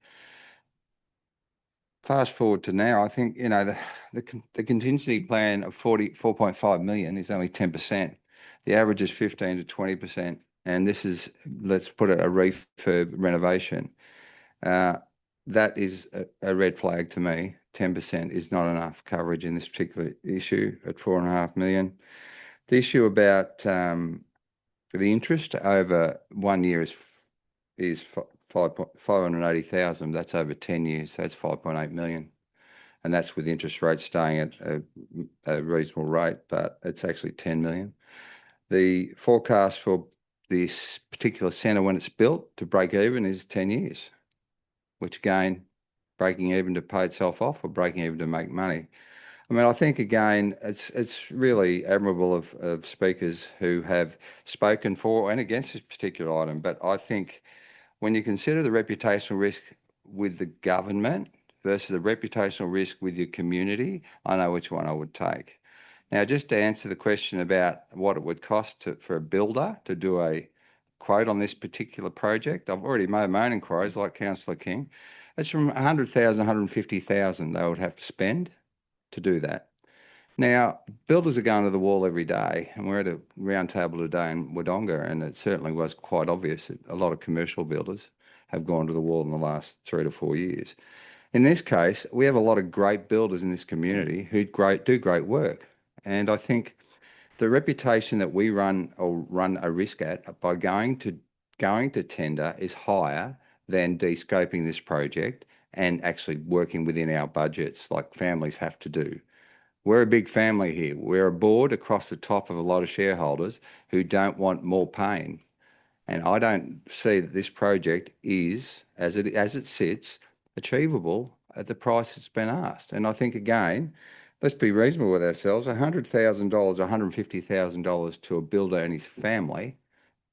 Fast forward to now, I think, you know, the contingency plan of 4.5 million is only 10%. The average is 15 to 20%. And this is, let's put it, a refurb renovation. That is a red flag to me. 10% is not enough coverage in this particular issue at 4.5 million. The issue about the interest over 1 year is 580,000. That's over 10 years. That's 5.8 million. And that's with interest rates staying at a reasonable rate, but it's actually 10 million. The forecast for this particular centre when it's built to break even is 10 years, which again, breaking even to pay itself off or breaking even to make money. I mean, I think again, it's really admirable of speakers who have spoken for and against this particular item. But I think when you consider the reputational risk with the government versus the reputational risk with your community, I know which one I would take. Now, just to answer the question about what it would cost for a builder to do a quote on this particular project, I've already made my own inquiries, like Councillor King. It's from 100,000, 150,000 they would have to spend to do that. Now, builders are going to the wall every day, and we're at a round table today in Wodonga, and it certainly was quite obvious that a lot of commercial builders have gone to the wall in the last 3 to 4 years. In this case, we have a lot of great builders in this community who do great work. And I think the reputation that we run a risk at by going to tender is higher than de-scoping this project and actually working within our budgets like families have to do. We're a big family here. We're a board across the top of a lot of shareholders who don't want more pain. And I don't see that this project is, as it sits, achievable at the price it's been asked. And I think, again, let's be reasonable with ourselves. $100,000, $150,000 to a builder and his family,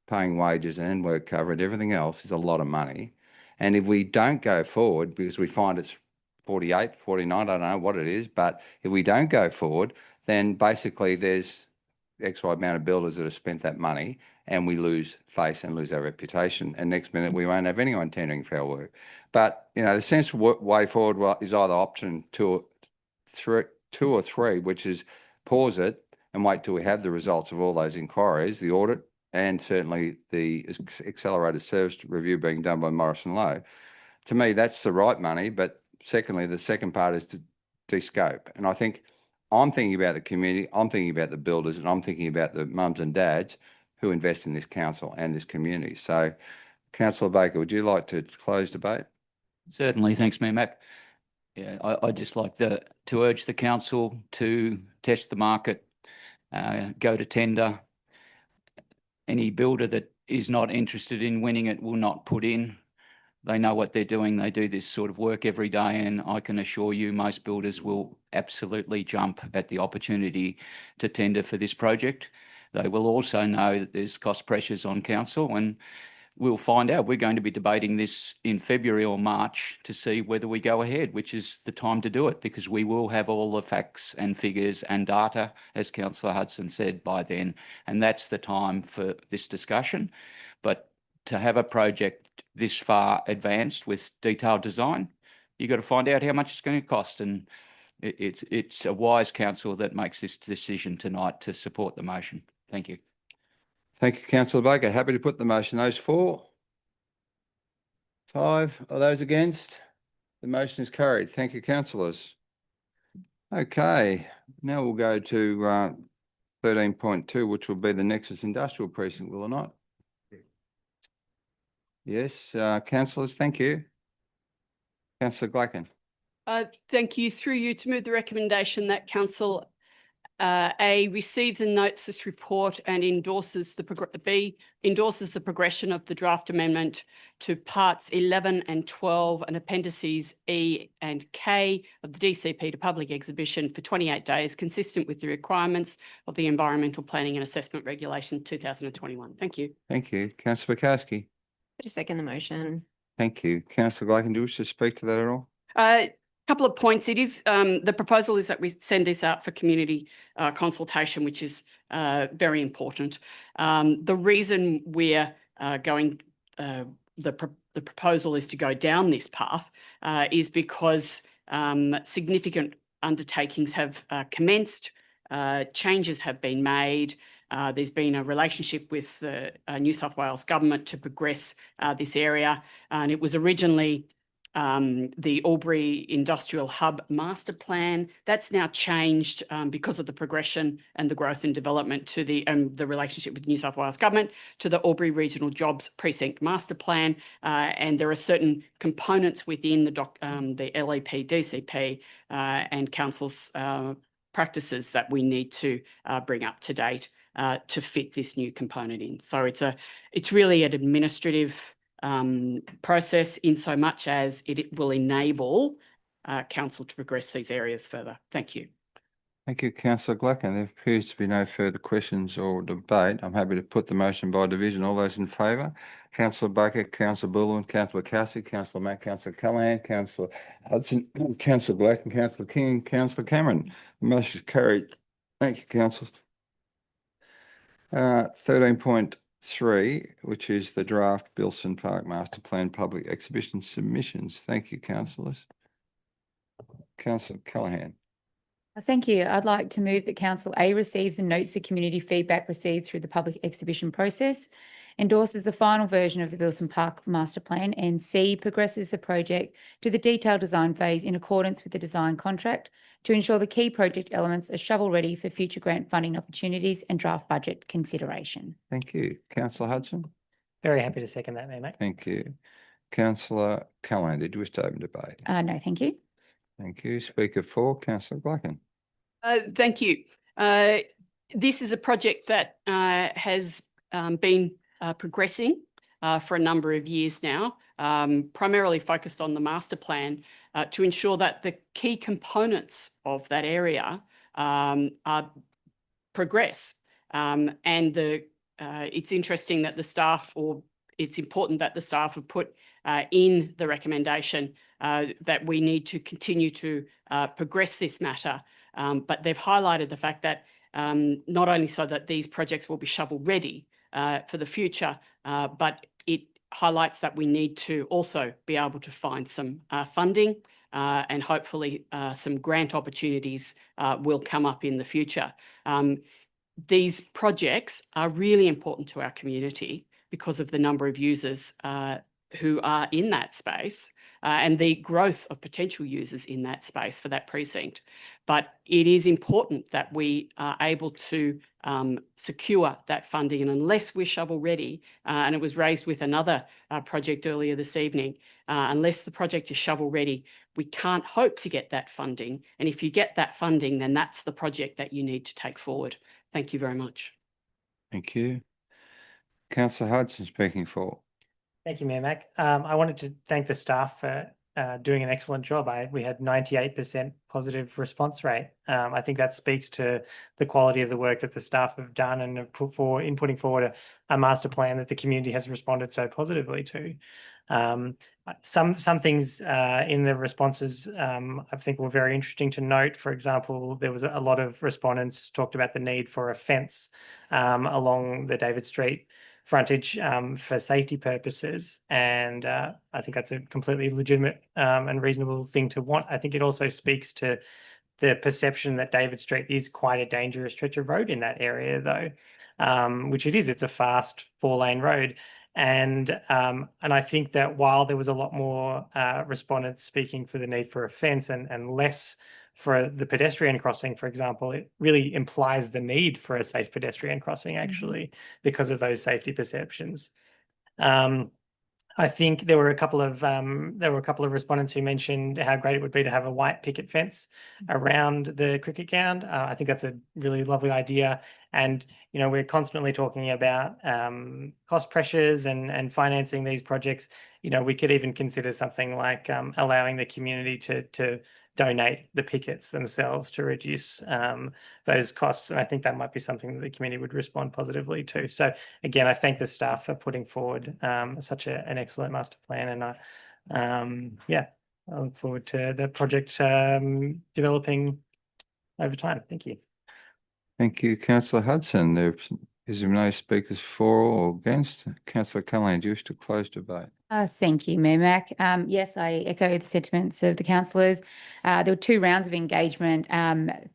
paying wages and work cover and everything else, is a lot of money. And if we don't go forward, because we find it's 48, 49, I don't know what it is, but if we don't go forward, then basically there's XY amount of builders that have spent that money and we lose face and lose our reputation. And next minute we won't have anyone tendering for our work. But, you know, the sensible way forward is either option two or three, which is pause it and wait till we have the results of all those inquiries, the audit, and certainly the accelerated service review being done by Morrison Lowe. To me, that's the right money. But secondly, the second part is to de-scope. And I think I'm thinking about the community, I'm thinking about the builders, and I'm thinking about the mums and dads who invest in this council and this community. So Councillor Baker, would you like to close debate? Certainly, thanks, Mayor Mac. Yeah, I'd just like to urge the council to test the market, go to tender. Any builder that is not interested in winning it will not put in. They know what they're doing. They do this sort of work every day, and I can assure you most builders will absolutely jump at the opportunity to tender for this project. They will also know that there's cost pressures on council, and we'll find out. We're going to be debating this in February or March to see whether we go ahead, which is the time to do it, because we will have all the facts and figures and data, as Councillor Hudson said, by then. And that's the time for this discussion. But to have a project this far advanced with detailed design, you've got to find out how much it's going to cost. And it's a wise council that makes this decision tonight to support the motion. Thank you. Thank you, Councillor Baker. Happy to put the motion. Those for? 5. Are those against? The motion is carried. Thank you, councillors. Okay, now we'll go to 13.2, which will be the Nexus Industrial Precinct, will it not? Yes, councillors, thank you. Councillor Glacken. Thank you. Through you to move the recommendation that Council A receives and notes this report and endorses the progression of the draft amendment to parts 11 and 12 and appendices E and K of the DCP to public exhibition for 28 days, consistent with the requirements of the Environmental Planning and Assessment Regulation 2021. Thank you. Thank you. Councillor Bukowski. I just second the motion. Thank you. Councillor Glacken, do you wish to speak to that at all? Couple of points. It is the proposal is that we send this out for community consultation, which is very important. The reason we're going the proposal is to go down this path is because significant undertakings have commenced, changes have been made. There's been a relationship with the New South Wales government to progress this area, and it was originally the Albury Industrial Hub Master Plan. That's now changed because of the progression and the growth and development to the relationship with the New South Wales Government to the Albury Regional Jobs Precinct Master Plan. And there are certain components within the LEP, DCP and Council's practices that we need to bring up to date to fit this new component in. So it's really an administrative process in so much as it will enable council to progress these areas further. Thank you. Thank you, Councillor Glacken. There appears to be no further questions or debate. I'm happy to put the motion by division. All those in favour? Councillor Baker, Councillor Baldwin, Councillor Cassidy, Councillor Mack, Councillor Callaghan, Councillor Hudson, Councillor Glacken, Councillor King, and Councillor Cameron. The motion is carried. Thank you, councillors. 13.3, which is the draft Bilson Park Master Plan Public Exhibition submissions. Thank you, councillors. Councillor Callaghan. Thank you. I'd like to move that Council A receives and notes the community feedback received through the public exhibition process, endorses the final version of the Bilson Park Master Plan, and C progresses the project to the detailed design phase in accordance with the design contract to ensure the key project elements are shovel-ready for future grant funding opportunities and draft budget consideration. Thank you. Councillor Hudson. Very happy to second that, Mayor Mac. Thank you. Councillor Callaghan, did you wish to open debate? No, thank you. Thank you. Speaker 4, Councillor Glacken. Thank you. This is a project that has been progressing for a number of years now, primarily focused on the master plan to ensure that the key components of that area progress. And it's interesting that the staff, or it's important that the staff have put in the recommendation that we need to continue to progress this matter. But they've highlighted the fact that not only so that these projects will be shovel ready for the future, but it highlights that we need to also be able to find some funding and hopefully some grant opportunities will come up in the future. These projects are really important to our community because of the number of users who are in that space and the growth of potential users in that space for that precinct. But it is important that we are able to secure that funding. And unless we're shovel ready, and it was raised with another project earlier this evening, unless the project is shovel ready, we can't hope to get that funding. And if you get that funding, then that's the project that you need to take forward. Thank you very much. Thank you. Councillor Hudson speaking for. Thank you, Mayor Mac. I wanted to thank the staff for doing an excellent job. We had 98% positive response rate. I think that speaks to the quality of the work that the staff have done and have put forward in putting forward a master plan that the community has responded so positively to. Some things in the responses I think were very interesting to note. For example, there was a lot of respondents talked about the need for a fence along the David Street frontage for safety purposes, and I think that's a completely legitimate and reasonable thing to want. I think it also speaks to the perception that David Street is quite a dangerous stretch of road in that area, though, which it is. It's a fast 4-lane road. And I think that while there was a lot more respondents speaking for the need for a fence and less for the pedestrian crossing, for example, it really implies the need for a safe pedestrian crossing, actually, because of those safety perceptions. I think there were a couple of respondents who mentioned how great it would be to have a white picket fence around the cricket ground. I think that's a really lovely idea. And, you know, we're constantly talking about cost pressures and financing these projects. You know, we could even consider something like allowing the community to donate the pickets themselves to reduce those costs. And I think that might be something that the community would respond positively to. So again, I thank the staff for putting forward such an excellent master plan. And I look forward to the project developing over time. Thank you. Thank you, Councillor Hudson. There is no speakers for or against. Councillor Callaghan, do you wish to close debate? Thank you, Mayor Mac. Yes, I echo the sentiments of the councillors. There were 2 rounds of engagement,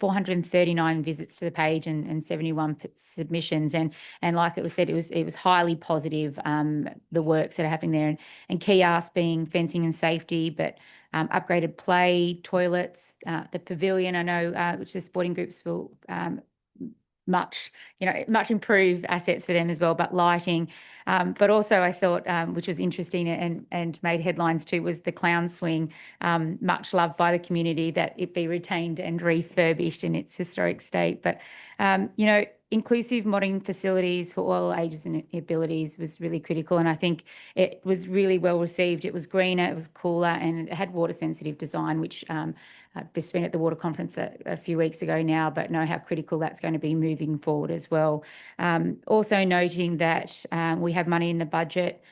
439 visits to the page and 71 submissions. And like it was said, it was highly positive, the works that are happening there. And key asks being fencing and safety, but upgraded play, toilets, the pavilion, I know, which the sporting groups will much improved assets for them as well, but lighting. But also I thought, which was interesting and made headlines too, was the clown swing, much loved by the community, that it be retained and refurbished in its historic state. But, inclusive modern facilities for all ages and abilities was really critical. And I think it was really well received. It was greener, it was cooler, and it had water sensitive design, which I've just been at the water conference a few weeks ago now, but know how critical that's going to be moving forward as well. Also noting that we have money in the budget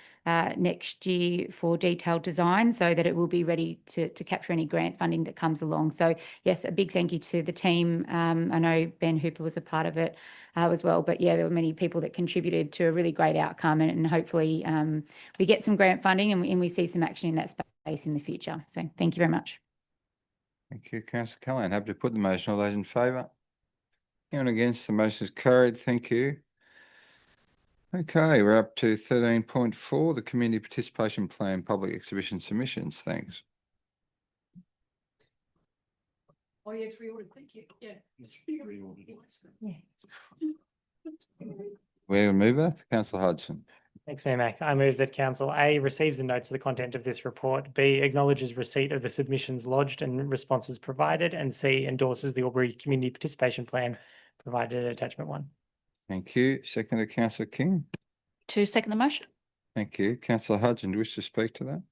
next year for detailed design, so that it will be ready to capture any grant funding that comes along. So yes, a big thank you to the team. I know Ben Hooper was a part of it as well, but yeah, there were many people that contributed to a really great outcome, and hopefully we get some grant funding and we see some action in that space in the future. So thank you very much. Thank you, Councillor Callaghan. Happy to put the motion. All those in favour? Anyone against? The motion is carried. Thank you. Okay, we're up to 13.4, the Community Participation Plan Public Exhibition Submissions. Thanks. Oh, yeah, it's reordered. Thank you. Yeah. It's reordered. Yeah. We'll move that. Councillor Hudson. Thanks, Mayor Mac. I move that Council A receives and notes of the content of this report, B acknowledges receipt of the submissions lodged and responses provided, and C endorses the Albury Community Participation Plan provided at attachment 1. Thank you. Seconded, Councillor King. To second the motion. Thank you. Councillor Hudson, do you wish to speak to that?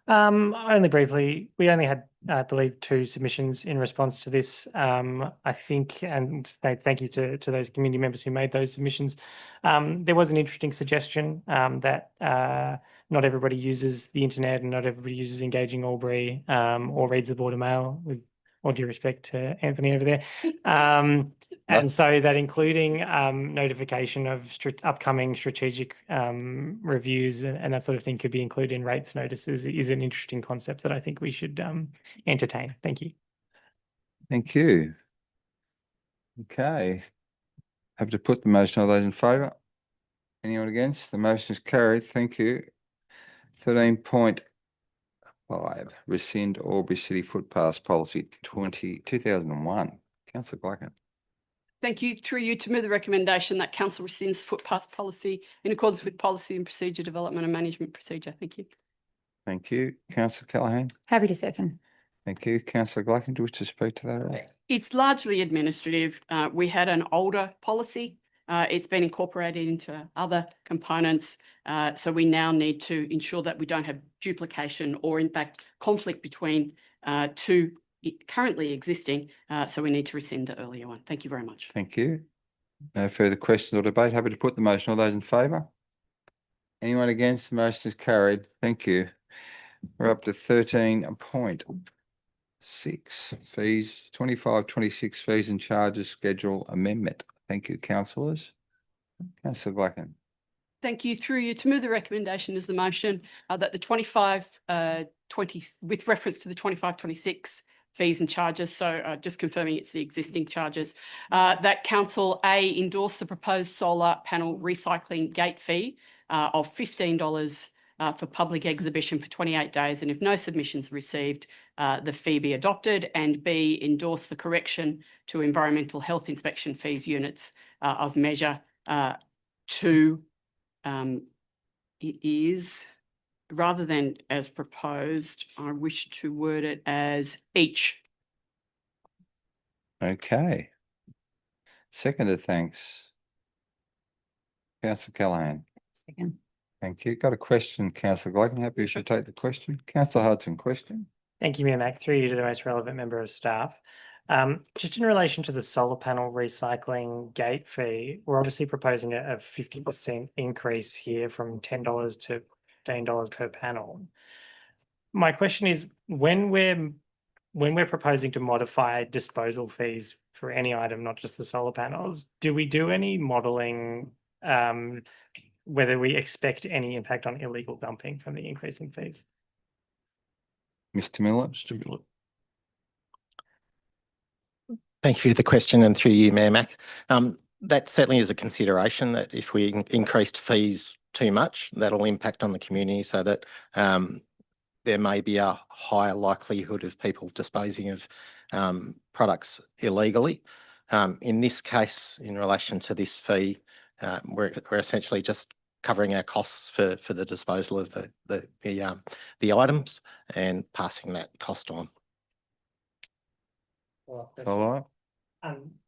Only briefly. We only had, I believe, 2 submissions in response to this. I think, and thank you to those community members who made those submissions. There was an interesting suggestion that not everybody uses the internet and not everybody uses Engaging Albury or reads the Border Mail, with all due respect to Anthony over there. And so that including notification of upcoming strategic reviews and that sort of thing could be included in rates notices is an interesting concept that I think we should entertain. Thank you. Thank you. Okay. Happy to put the motion. All those in favour? Anyone against? The motion is carried. Thank you. 13.5, rescind Albury City Footpaths Policy 2001. Councillor Blacken. Thank you. Through you to move the recommendation that council rescinds the footpath policy in accordance with policy and procedure development and management procedure. Thank you. Thank you. Councillor Callaghan. Happy to second. Thank you. Councillor Blacken, do you wish to speak to that? It's largely administrative. We had an older policy. It's been incorporated into other components. So we now need to ensure that we don't have duplication or in fact conflict between two currently existing. So we need to rescind the earlier one. Thank you very much. Thank you. No further questions or debate. Happy to put the motion. All those in favour? Anyone against? The motion is carried. Thank you. We're up to 13.6, fees, 25-26 fees and charges schedule amendment. Thank you, councillors. Councillor Blacken. Thank you. Through you to move the recommendation as the motion that the 25-20 with reference to the 25-26 fees and charges. So just confirming it's the existing charges that council A endorse the proposed solar panel recycling gate fee of $15 for public exhibition for 28 days. And if no submissions are received, the fee be adopted, and B, endorse the correction to environmental health inspection fees units of measure 2. It is, rather than as proposed, I wish to word it as each. Okay. Seconded, thanks. Councillor Callaghan. Second. Thank you. Got a question, Councillor Blacken. Happy to take the question. Councillor Hudson, question. Thank you, Mayor Mac. Through you to the most relevant member of staff. Just in relation to the solar panel recycling gate fee, we're obviously proposing a 50% increase here from $10 to $15 per panel. My question is, when we're proposing to modify disposal fees for any item, not just the solar panels, do we do any modelling whether we expect any impact on illegal dumping from the increase in fees? Mr. Miller. Thank you for the question, and through you, Mayor Mac. That certainly is a consideration, that if we increased fees too much, that'll impact on the community, so that there may be a higher likelihood of people disposing of products illegally. In this case, in relation to this fee, we're essentially just covering our costs for the disposal of the items and passing that cost on. Well, All right.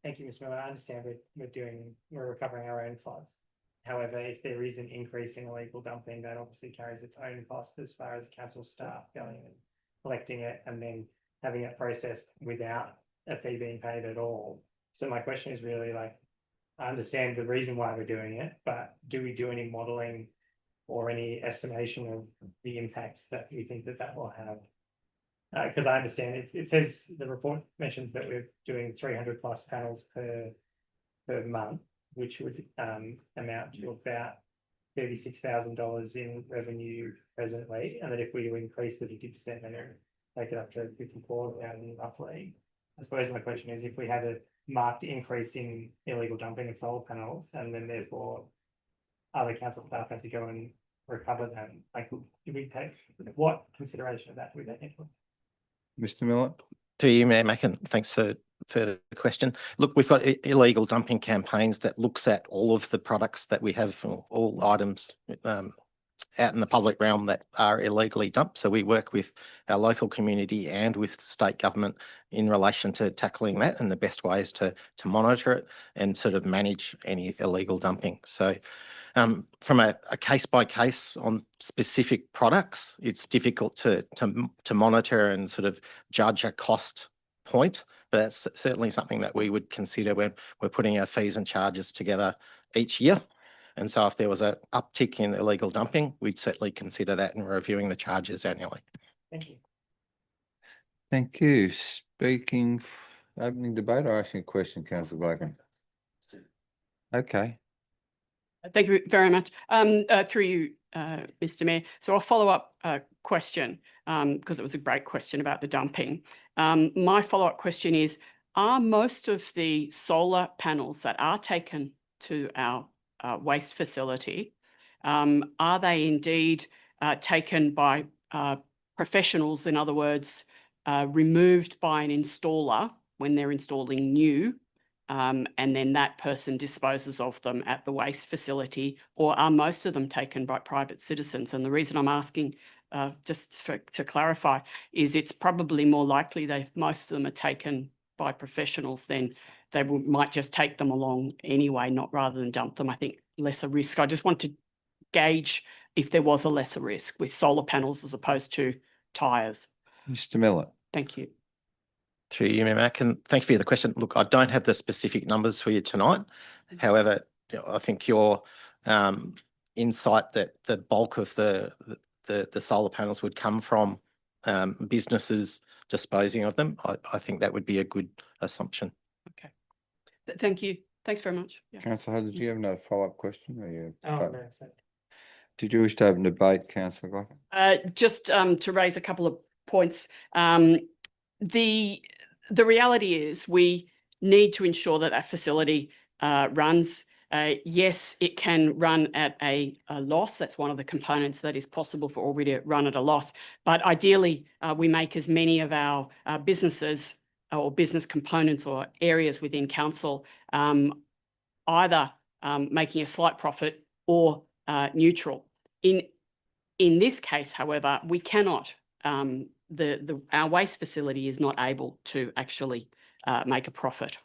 Thank you, Mr. Miller. I understand we're recovering our own costs. However, if there is an increase in illegal dumping, that obviously carries its own cost as far as council staff going and collecting it and then having it processed without a fee being paid at all. So my question is really, like, I understand the reason why we're doing it, but do we do any modelling or any estimation of the impacts that we think that will have? Because I understand it says, the report mentions that we're doing 300 plus panels per month, which would amount to about $36,000 in revenue presently, and that if we increase the 50%, then take it up to 54,000 roughly. I suppose my question is, if we had a marked increase in illegal dumping of solar panels, and then therefore other council staff had to go and recover them, like, do we take, what consideration of that do we take into? Mr. Miller. To you, Mayor Mac, and thanks for the question. Look, we've got illegal dumping campaigns that looks at all of the products that we have, all items out in the public realm that are illegally dumped. So we work with our local community and with state government in relation to tackling that, and the best way is to monitor it and sort of manage any illegal dumping. So from a case by case on specific products, it's difficult to monitor and sort of judge a cost point, but that's certainly something that we would consider when we're putting our fees and charges together each year. And so if there was an uptick in illegal dumping, we'd certainly consider that in reviewing the charges annually. Thank you. Thank you. Speaking, opening debate or asking a question, Councillor Blacken? Okay. Thank you very much. Through you, Mr. Mayor. So I'll follow up question because it was a great question about the dumping. My follow-up question is, are most of the solar panels that are taken to our waste facility, are they indeed taken by professionals, in other words, removed by an installer when they're installing new, and then that person disposes of them at the waste facility, or are most of them taken by private citizens? And the reason I'm asking, to clarify, is it's probably more likely most of them are taken by professionals, then they might just take them along anyway, not rather than dump them. I think lesser risk. I just want to gauge if there was a lesser risk with solar panels as opposed to tyres. Mr. Miller. Thank you. Through you, Mayor Mac, and thank you for the question. Look, I don't have the specific numbers for you tonight. However, I think your insight that the bulk of the solar panels would come from businesses disposing of them, I think that would be a good assumption. Okay. Thank you. Thanks very much. Yeah. Councillor Hodge, did you have no follow-up question? Or you Oh, no, sorry. Did you wish to open debate, Councillor Glocker? Just to raise a couple of points. The reality is we need to ensure that that facility runs. Yes, it can run at a loss. That's one of the components that is possible for Albury to run at a loss. But ideally, we make as many of our businesses or business components or areas within council either making a slight profit or neutral. In this case, however, we cannot. Our waste facility is not able to actually make a profit.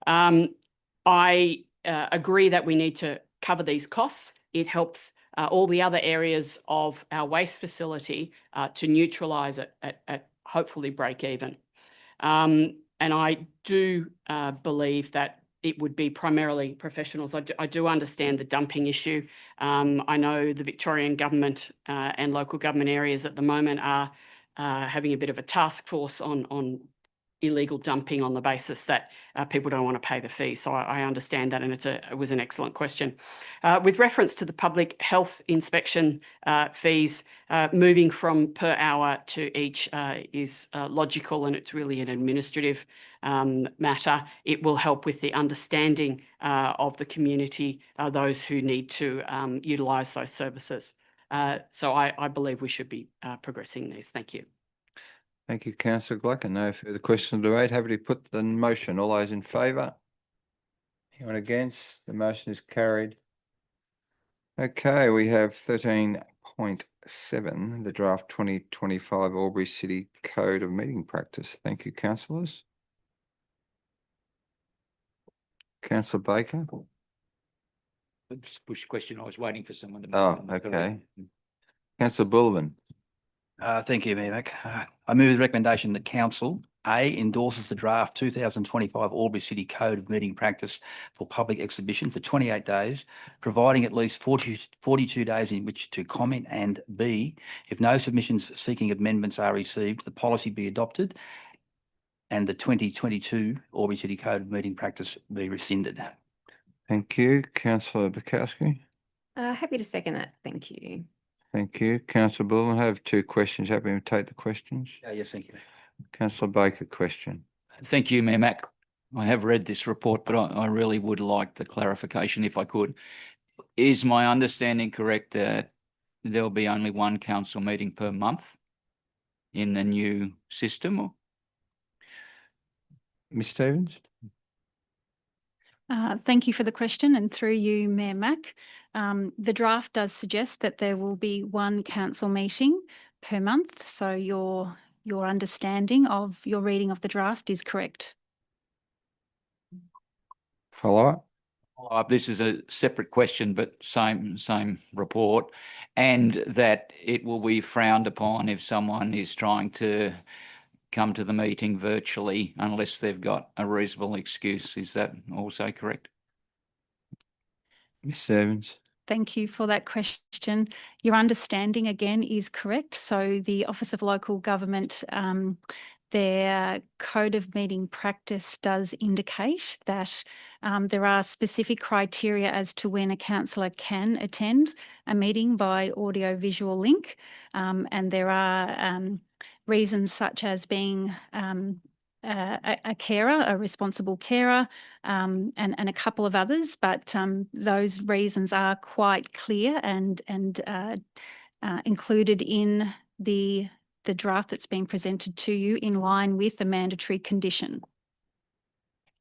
I agree that we need to cover these costs. It helps all the other areas of our waste facility to neutralise it at hopefully break even. And I do believe that it would be primarily professionals. I do understand the dumping issue. I know the Victorian government and local government areas at the moment are having a bit of a task force on illegal dumping on the basis that people don't want to pay the fee. So I understand that, and it was an excellent question. With reference to the public health inspection fees, moving from per hour to each is logical, and it's really an administrative matter. It will help with the understanding of the community, those who need to utilise those services. So I believe we should be progressing these. Thank you. Thank you, Councillor Glocker. No further questions to debate. Happy to put the motion. All those in favour? Anyone against? The motion is carried. Okay, we have 13.7, the draft 2025 Albury City Code of Meeting Practice. Thank you, councillors. Councillor Baker. Just push question. I was waiting for someone to. Oh, okay. Councillor Bullivan. Thank you, Mayor Mac. I move the recommendation that council A, endorses the draft 2025 Albury City Code of Meeting Practice for public exhibition for 28 days, providing at least 42 days in which to comment, and B, if no submissions seeking amendments are received, the policy be adopted and the 2022 Albury City Code of Meeting Practice be rescinded. Thank you. Councillor Bukowski. Happy to second that. Thank you. Thank you. Councillor Bullen, I have two questions. Happy to take the questions. Yes, thank you. Councillor Baker, question. Thank you, Mayor Mac. I have read this report, but I really would like the clarification if I could. Is my understanding correct that there'll be only one council meeting per month in the new system? Ms Stevens? Thank you for the question, and through you, Mayor Mac. The draft does suggest that there will be one council meeting per month, so your understanding of your reading of the draft is correct. Follow up? This is a separate question, but same report, and that it will be frowned upon if someone is trying to come to the meeting virtually unless they've got a reasonable excuse. Is that also correct? Ms Evans. Thank you for that question. Your understanding again is correct. So the Office of Local Government, their Code of Meeting Practice does indicate that there are specific criteria as to when a councillor can attend a meeting by audio-visual link, and there are reasons such as being a carer, a responsible carer, and a couple of others, but those reasons are quite clear and included in the draft that's being presented to you in line with the mandatory condition.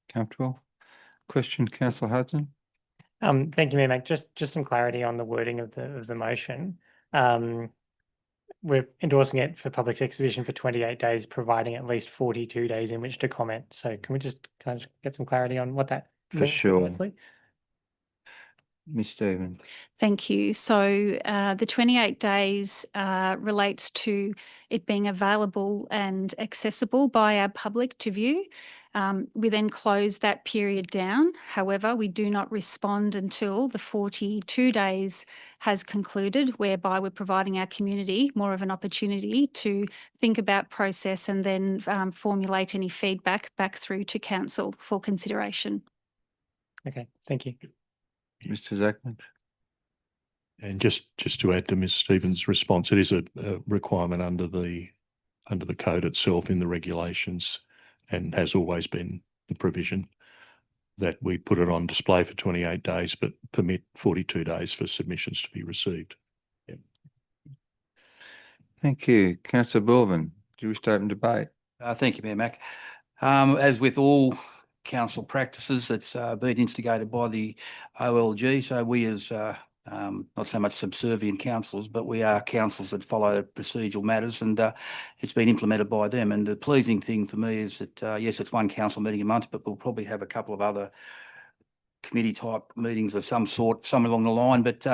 Comfortable? Question, councillor Hudson? Thank you, Mayor Mac. Just some clarity on the wording of the motion. We're endorsing it for public exhibition for 28 days, providing at least 42 days in which to comment. So can we just kind of get some clarity on what that For means sure. precisely? Ms Stevens. Thank you. So the 28 days relates to it being available and accessible by our public to view. We then close that period down. However, we do not respond until the 42 days has concluded, whereby we're providing our community more of an opportunity to think about process and then formulate any feedback back through to council for consideration. Okay, thank you. Mr Zachman. And just to add to Ms Stevens' response, it is a requirement under the code itself in the regulations, and has always been the provision that we put it on display for 28 days, but permit 42 days for submissions to be received. Yep. Thank you. Councillor Bulvin, do you wish to open debate? Thank you, Mayor Mac. As with all council practices, it's been instigated by the OLG. So we as not so much subservient councillors, but we are councils that follow procedural matters, and it's been implemented by them. And the pleasing thing for me is that, yes, it's one council meeting a month, but we'll probably have a couple of other committee type meetings of some sort, some along the line. But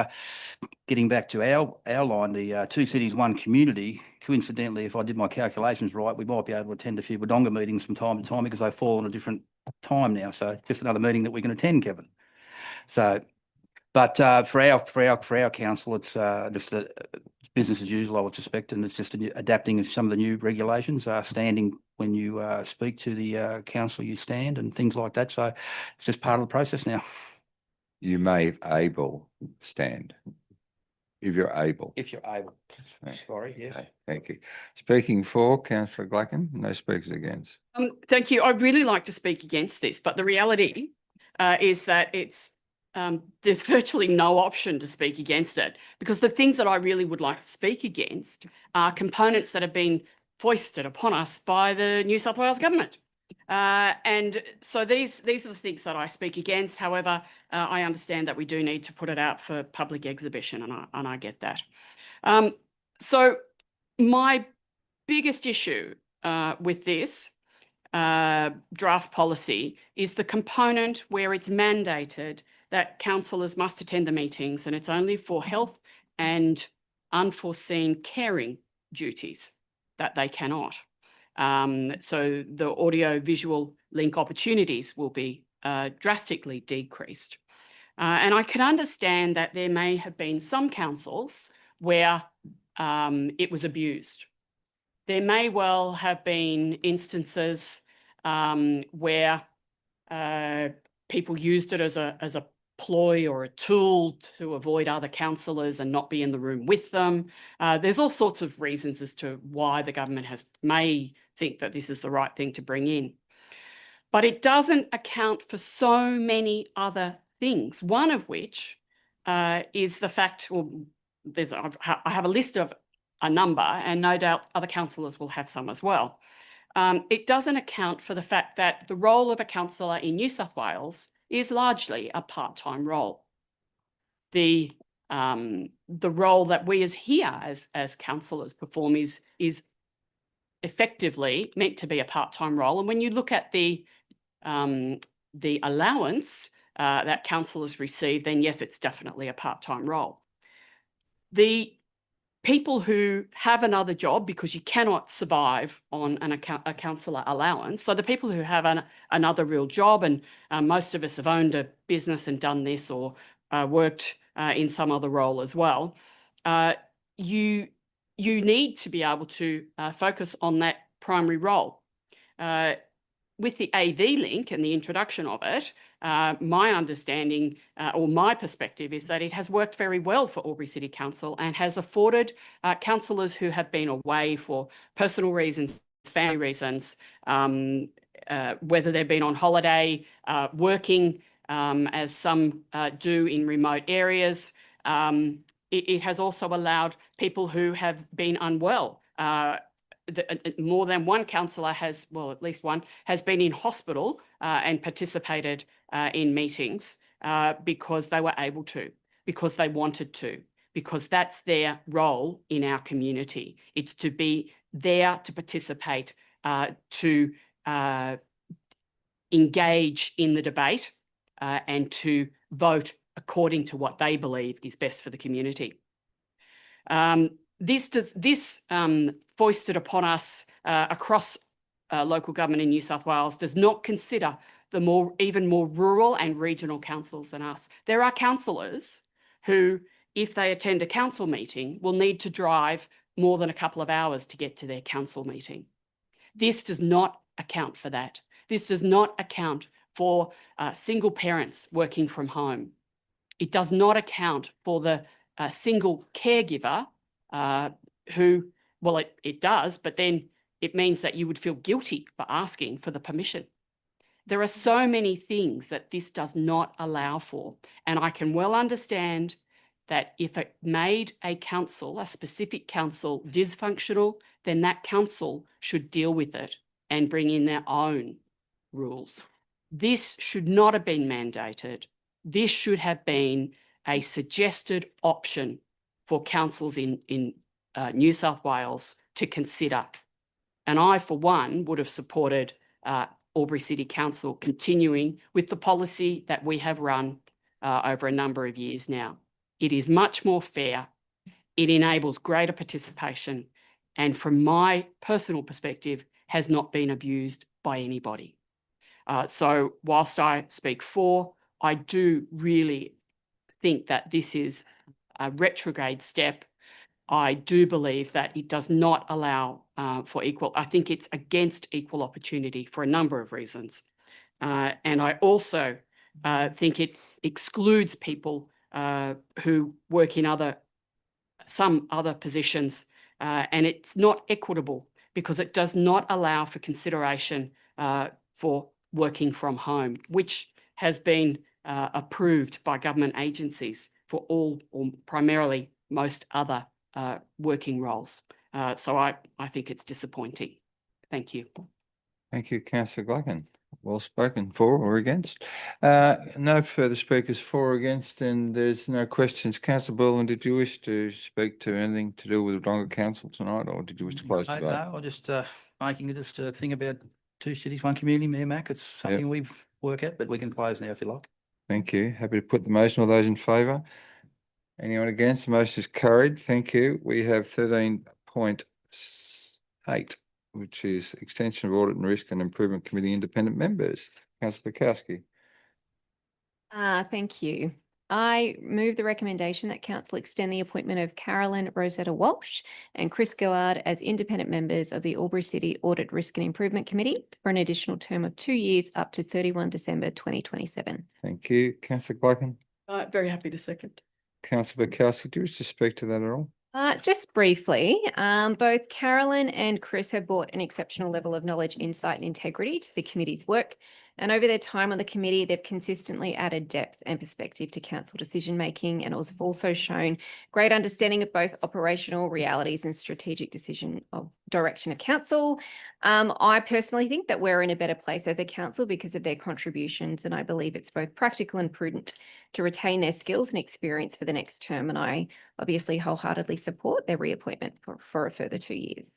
getting back to our line, the two cities, one community, coincidentally, if I did my calculations right, we might be able to attend a few Wodonga meetings from time to time because they fall on a different time now. So just another meeting that we can attend, Kevin. So, but for our council, it's just business as usual, I would suspect, and it's just adapting of some of the new regulations, standing when you speak to the council, you stand and things like that. So it's just part of the process now. You may able stand. If you're able. If you're able. Sorry, yes. Okay, thank you. Speaking for, councillor Glacken, no speakers against. Thank you. I'd really like to speak against this, but the reality is that it's there's virtually no option to speak against it, because the things that I really would like to speak against are components that have been foisted upon us by the New South Wales government. And so these are the things that I speak against. However, I understand that we do need to put it out for public exhibition, and I get that. So my biggest issue with this draft policy is the component where it's mandated that councillors must attend the meetings, and it's only for health and unforeseen caring duties that they cannot. So the audio visual link opportunities will be drastically decreased. And I can understand that there may have been some councils where it was abused. There may well have been instances where people used it as a ploy or a tool to avoid other councillors and not be in the room with them. There's all sorts of reasons as to why the government may think that this is the right thing to bring in. But it doesn't account for so many other things, one of which is the fact, I have a list of a number, and no doubt other councillors will have some as well. It doesn't account for the fact that the role of a councillor in New South Wales is largely a part-time role. The role that we as councillors perform is effectively meant to be a part-time role. And when you look at the allowance that councillors receive, then yes, it's definitely a part-time role. The people who have another job, because you cannot survive on a councillor allowance, so the people who have another real job, and most of us have owned a business and done this, or worked in some other role as well, you need to be able to focus on that primary role. With the AV link and the introduction of it, my understanding or my perspective is that it has worked very well for Albury City Council and has afforded councillors who have been away for personal reasons, family reasons, whether they've been on holiday, working as some do in remote areas. it has also allowed people who have been unwell. More than one councillor has, well, at least one, has been in hospital and participated in meetings because they were able to, because they wanted to, because that's their role in our community. It's to be there to participate, to engage in the debate and to vote according to what they believe is best for the community. This foisted upon us across local government in New South Wales does not consider the even more rural and regional councils than us. There are councillors who, if they attend a council meeting, will need to drive more than a couple of hours to get to their council meeting. This does not account for that. This does not account for single parents working from home. It does not account for the single caregiver who, well, it does, but then it means that you would feel guilty for asking for the permission. There are so many things that this does not allow for. And I can well understand that if it made a council, a specific council, dysfunctional, then that council should deal with it and bring in their own rules. This should not have been mandated. This should have been a suggested option for councils in New South Wales to consider. And I, for one, would have supported Albury City Council continuing with the policy that we have run over a number of years now. It is much more fair. It enables greater participation, and from my personal perspective, has not been abused by anybody. So whilst I speak for, I do really think that this is a retrograde step. I do believe that it does not allow for equal. I think it's against equal opportunity for a number of reasons. And I also think it excludes people who work in some other positions, and it's not equitable because it does not allow for consideration for working from home, which has been approved by government agencies for all or primarily most other working roles. So I think it's disappointing. Thank you. Thank you, Councillor Gluckin. Well spoken. For or against? No further speakers for or against, and there's no questions. Councillor Boland, did you wish to speak to anything to do with Wodonga Council tonight, or did you wish to close the vote? No, I just making it just a thing about two cities, one community, Mayor Mac. It's something we work at, but we can close now if you like. Thank you. Happy to put the motion. All those in favour? Anyone against? The motion is carried. Thank you. We have 13.8, which is extension of Audit and Risk and Improvement Committee independent members. Councillor Bukowski. Thank you. I move the recommendation that council extend the appointment of Carolyn Rosetta Walsh and Chris Gillard as independent members of the Albury City Audit, Risk and Improvement Committee for an additional term of 2 years up to 31 December 2027. Thank you. Councillor Gluckin. Very happy to second. Councillor Bukowski, do you wish to speak to that at all? Just briefly, both Carolyn and Chris have brought an exceptional level of knowledge, insight and integrity to the committee's work. And over their time on the committee, they've consistently added depth and perspective to council decision-making and have also shown great understanding of both operational realities and strategic decision of direction of council. I personally think that we're in a better place as a council because of their contributions, and I believe it's both practical and prudent to retain their skills and experience for the next term. And I obviously wholeheartedly support their reappointment for a further 2 years.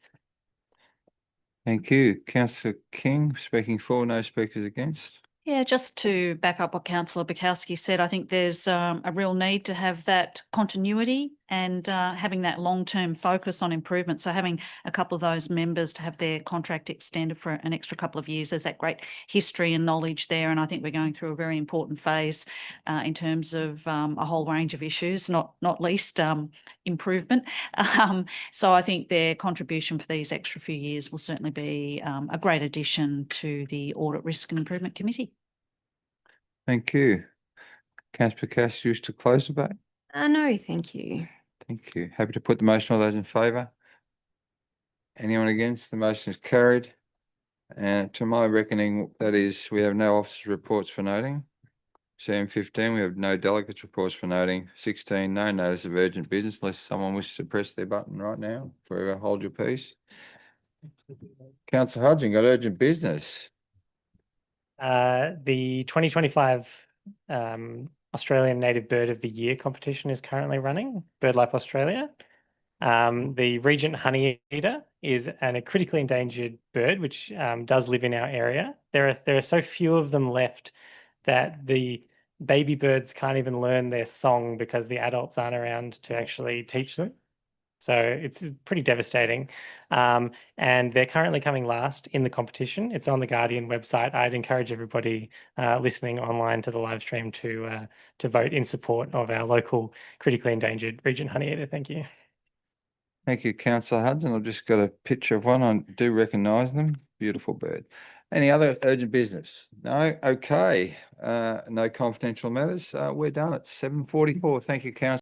Thank you. Councillor King, speaking for, no speakers against. Yeah, just to back up what Councillor Bukowski said, I think there's a real need to have that continuity and having that long-term focus on improvement. So having a couple of those members to have their contract extended for an extra couple of years, there's that great history and knowledge there. And I think we're going through a very important phase in terms of a whole range of issues, not least improvement. So I think their contribution for these extra few years will certainly be a great addition to the Audit, Risk and Improvement Committee. Thank you. Councillor Bukowski, wish to close the debate? No, thank you. Thank you. Happy to put the motion. All those in favour? Anyone against? The motion is carried. And to my reckoning, that is, we have no officers' reports for noting. 7:15, we have no delegates reports for noting. 16, no notice of urgent business unless someone wishes to press their button right now. Forever hold your peace. Councillor Hudson, got urgent business. The 2025 Australian Native Bird of the Year competition is currently running, BirdLife Australia. The Regent Honeyeater is a critically endangered bird which does live in our area. There are so few of them left that the baby birds can't even learn their song because the adults aren't around to actually teach them. So it's pretty devastating. And they're currently coming last in the competition. It's on the Guardian website. I'd encourage everybody listening online to the live stream to vote in support of our local critically endangered Regent Honeyeater. Thank you. Thank you, Councillor Hudson. I've just got a picture of one. I do recognise them. Beautiful bird. Any other urgent business? No? Okay. No confidential matters. We're done at 7:44. Thank you, Councillor.